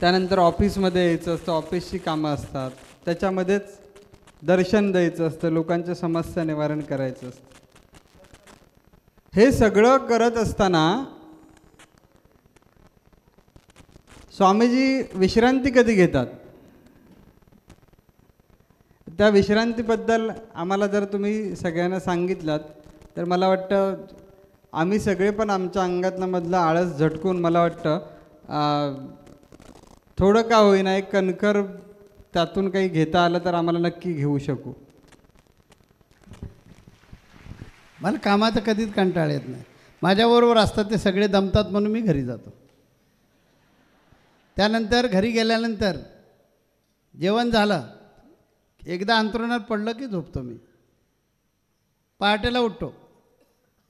त्यानंतर ऑफिसमध्ये यायचं असतं, ऑफिसची कामं असतात, त्याच्यामध्येच दर्शन द्यायचं असतं, लोकांच्या समस्या निवारण करायचं असतं. हे सगळं करत असताना स्वामीजी विश्रांती कधी घेतात, त्या विश्रांतीबद्दल आम्हाला जर तुम्ही सगळ्यांना सांगितलात तर मला वाटतं आम्ही सगळे पण आमच्या अंगातला मधला आळस झटकून, मला वाटतं थोडं का होईना एक कणकर त्यातून काही घेता आलं तर आम्हाला नक्की घेऊ शकू. मला कामाचं कधीच कंटाळ येत नाही. माझ्याबरोबर असतात ते सगळे दमतात म्हणून मी घरी जातो. त्यानंतर घरी गेल्यानंतर जेवण झालं, एकदा अंथरुणात पडलं की झोपतो मी. पहाटेला उठतो.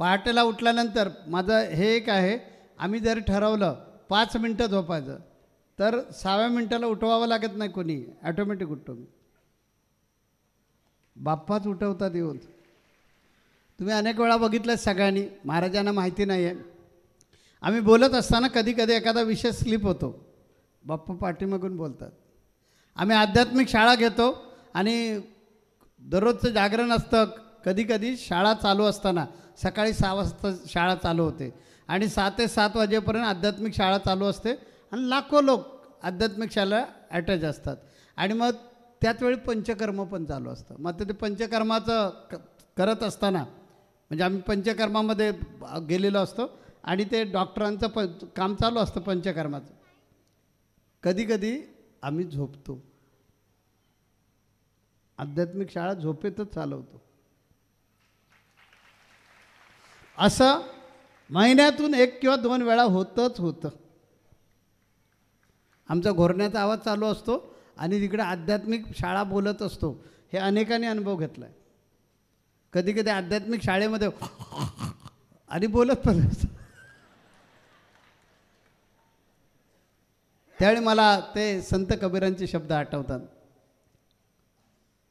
पहाटेला उठल्यानंतर माझं हे एक आहे, आम्ही जर ठरवलं 5 मिनटं झोपायचं तर 6व्या मिनटाला उठवावं लागत नाही कोणी, ॲटोमॅटिक उठतो मी. बाप्पाच उठवतात येऊन. तुम्ही अनेक वेळा बघितलं सगळ्यांनी, महाराजांना माहिती नाही आहे. आम्ही बोलत असताना कधी कधी एखादा विषय स्लिप होतो, बाप्पा पाठीमागून बोलतात. आम्ही आध्यात्मिक शाळा घेतो आणि दररोजचं जागरण असतं. कधी कधी शाळा चालू असताना सकाळी 6 वाजता शाळा चालू होते आणि 6 ते 7 वाजेपर्यंत आध्यात्मिक शाळा चालू असते आणि लाखो लोक आध्यात्मिक शाळेला अटॅच असतात. आणि मग त्याच वेळी पंचकर्म पण चालू असतं. मग ते पंचकर्माचं करत असताना, म्हणजे आम्ही पंचकर्मामध्ये गेलेलो असतो आणि ते डॉक्टरांचं काम चालू असतं पंचकर्माचं. कधी कधी आम्ही झोपतो. आध्यात्मिक शाळा झोपेतच चालवतो. असं महिन्यातून 1 किंवा 2 वेळा होतंच होतं. आमचा घोरण्याचा आवाज चालू असतो आणि तिकडे आध्यात्मिक शाळा बोलत असतो. हे अनेकांनी अनुभव घेतला आहे. कधी कधी आध्यात्मिक शाळेमध्ये आणि बोलत पण असतो. त्यावेळी मला ते संत कबीरांचे शब्द आठवतात.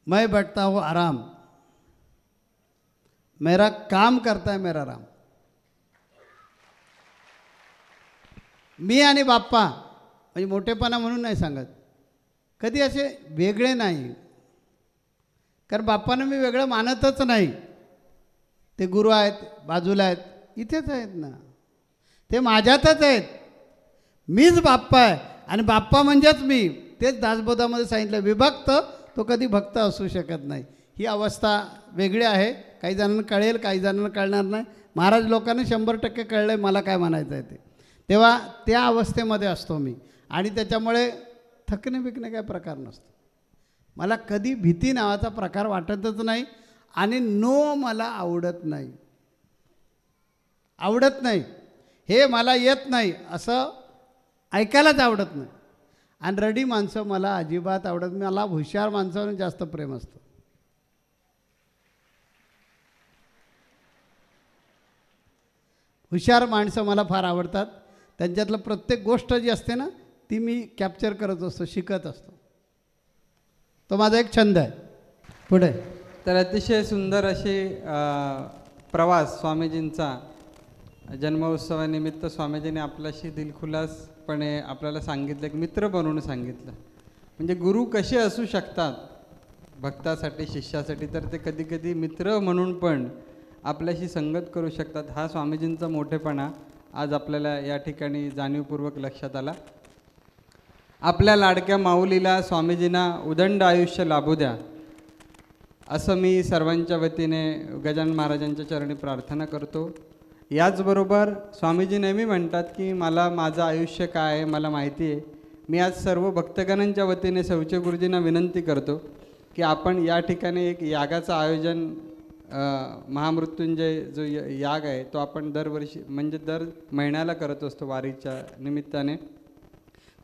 मैं बैठता हूँ आराम, मेरा काम करता है मेरा राम. मी आणि बाप्पा, म्हणजे मोठेपणा म्हणून नाही सांगत, कधी असे वेगळे नाही, कारण बाप्पांना मी वेगळं मानतच नाही. ते गुरु आहेत, बाजूला आहेत, इथेच आहेत ना, ते माझ्यातच आहेत. मीच बाप्पा आहे आणि बाप्पा म्हणजेच मी. तेच दासबोधामध्ये सांगितलं, विभक्त तो कधी भक्त असू शकत नाही. ही अवस्था वेगळी आहे. काही जणांना कळेल, काही जणांना कळणार नाही. महाराज लोकांना 100% कळलं आहे मला काय म्हणायचं आहे ते. तेव्हा त्या अवस्थेमध्ये असतो मी आणि त्याच्यामुळे थकणे बिकणे काय प्रकार नसतो. मला कधी भीती नावाचा प्रकार वाटतच नाही आणि नो मला आवडत नाही. आवडत नाही हे मला येत नाही असं ऐकायलाच आवडत नाही. आणि रडी माणसं मला अजिबात आवडत नाही. मला हुशार माणसावर जास्त प्रेम असतं. हुशार माणसं मला फार आवडतात. त्यांच्यातलं प्रत्येक गोष्ट जी असते ना ती मी कॅप्चर करत असतो, शिकत असतो. तो माझा एक छंद आहे. पुढे तर अतिशय सुंदर अशी प्रवास स्वामीजींचा जन्मोत्सवानिमित्त स्वामीजींनी आपल्याशी दिलखुलासपणे आपल्याला सांगितलं, एक मित्र बनवून सांगितलं. म्हणजे गुरु कसे असू शकतात भक्तासाठी, शिष्यासाठी, तर ते कधी कधी मित्र म्हणून पण आपल्याशी संगत करू शकतात. हा स्वामीजींचा मोठेपणा आज आपल्याला या ठिकाणी जाणीवपूर्वक लक्षात आला. आपल्या लाडक्या माऊलीला स्वामीजींना उदंड आयुष्य लाभू द्या असं मी सर्वांच्या वतीने गजानन महाराजांच्या चरणी प्रार्थना करतो. याचबरोबर स्वामीजी नेहमी म्हणतात की मला माझं आयुष्य काय आहे मला माहिती आहे. मी आज सर्व भक्तगणांच्या वतीने सौचे गुरुजींना विनंती करतो की आपण या ठिकाणी एक यागाचं आयोजन, महामृत्युंजय जो याग आहे तो आपण दरवर्षी म्हणजे दर महिन्याला करत असतो वारीच्या निमित्ताने.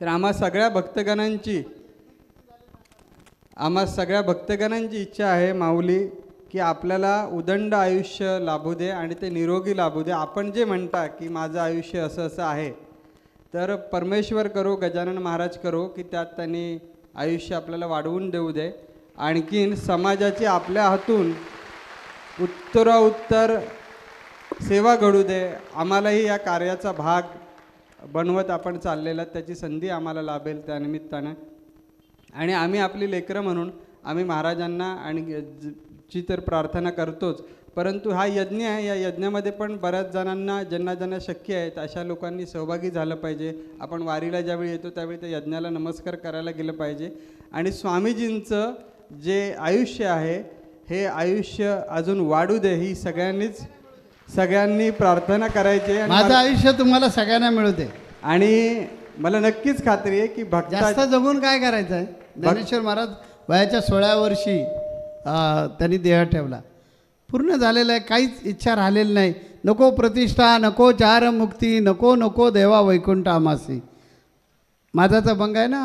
तर आम्हा सगळ्या भक्तगणांची इच्छा आहे माऊली की आपल्याला उदंड आयुष्य लाभू दे आणि ते निरोगी लाभू दे. आपण जे म्हणता की माझं आयुष्य असं असं आहे, तर परमेश्वर करो, गजानन महाराज करो की त्यात त्यांनी आयुष्य आपल्याला वाढवून देऊ दे. आणखीन समाजाची आपल्या हातून उत्तरोत्तर सेवा घडू दे. आम्हालाही या कार्याचा भाग बनवत आपण चाललेला त्याची संधी आम्हाला लाभेल त्या निमित्तानं. आणि आम्ही आपली लेकरं म्हणून आम्ही महाराजांना आणि ची तर प्रार्थना करतोच, परंतु हा यज्ञ आहे, या यज्ञामध्ये पण बऱ्याच जणांना ज्यांना शक्य आहेत अशा लोकांनी सहभागी झालं पाहिजे. आपण वारीला ज्यावेळी येतो त्यावेळी त्या यज्ञाला नमस्कार करायला गेलं पाहिजे. आणि स्वामीजींचं जे आयुष्य आहे हे आयुष्य अजून वाढू दे ही सगळ्यांनी प्रार्थना करायची. माझं आयुष्य तुम्हाला सगळ्यांना मिळू दे. आणि मला नक्कीच खात्री आहे की जास्त जगून काय करायचं आहे. ज्ञानेश्वर महाराज वयाच्या 16व्या वर्षी त्यांनी देह ठेवला. पूर्ण झालेलं आहे, काहीच इच्छा राहिलेली नाही. नको प्रतिष्ठा, नको चार मुक्ती, नको देवा वैकुंठ आमासी. माझाच अभंग आहे ना.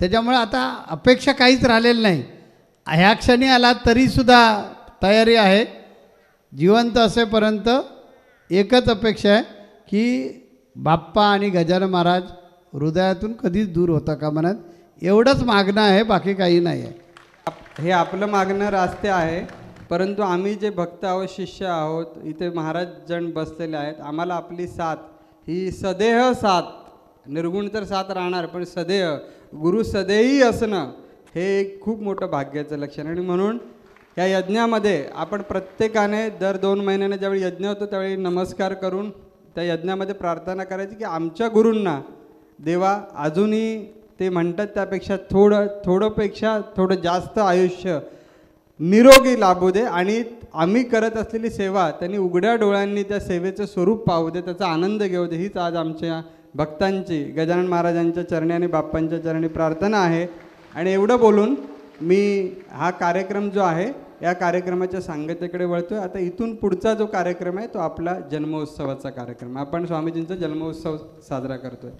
त्याच्यामुळे आता अपेक्षा काहीच राहिलेली नाही. ह्या क्षणी आला तरीसुद्धा तयारी आहे. जिवंत असेपर्यंत एकच अपेक्षा आहे की बाप्पा आणि गजानन महाराज हृदयातून कधीच दूर होता का म्हणत. एवढंच मागणं आहे, बाकी काही नाही आहे. हे आपलं मागणं रास्ते आहे, परंतु आम्ही जे भक्त आहोत, शिष्य आहोत, इथे महाराज जण बसलेले आहेत. आम्हाला आपली साथ ही सदेह साथ, निर्गुण तर साथ राहणार पण सदेह गुरु सदैही असणं हे एक खूप मोठं भाग्याचं लक्षण. आणि म्हणून या यज्ञामध्ये आपण प्रत्येकाने दर 2 महिन्याने ज्यावेळी यज्ञ होतो त्यावेळी नमस्कार करून त्या यज्ञामध्ये प्रार्थना करायची की आमच्या गुरूंना देवा अजूनही ते म्हणतात त्यापेक्षा थोडं जास्त आयुष्य निरोगी लाभू दे आणि आम्ही करत असलेली सेवा त्यांनी उघड्या डोळ्यांनी त्या सेवेचं स्वरूप पाहू दे, त्याचा आनंद घेऊ दे. हीच आज आमच्या भक्तांची गजानन महाराजांच्या चरणी आणि बाप्पांच्या चरणी प्रार्थना आहे. आणि एवढं बोलून मी हा कार्यक्रम जो आहे या कार्यक्रमाच्या सांगतेकडे वळतो आहे. आता इथून पुढचा जो कार्यक्रम आहे तो आपला जन्मोत्सवाचा कार्यक्रम. आपण स्वामीजींचा जन्मोत्सव साजरा करतो आहे.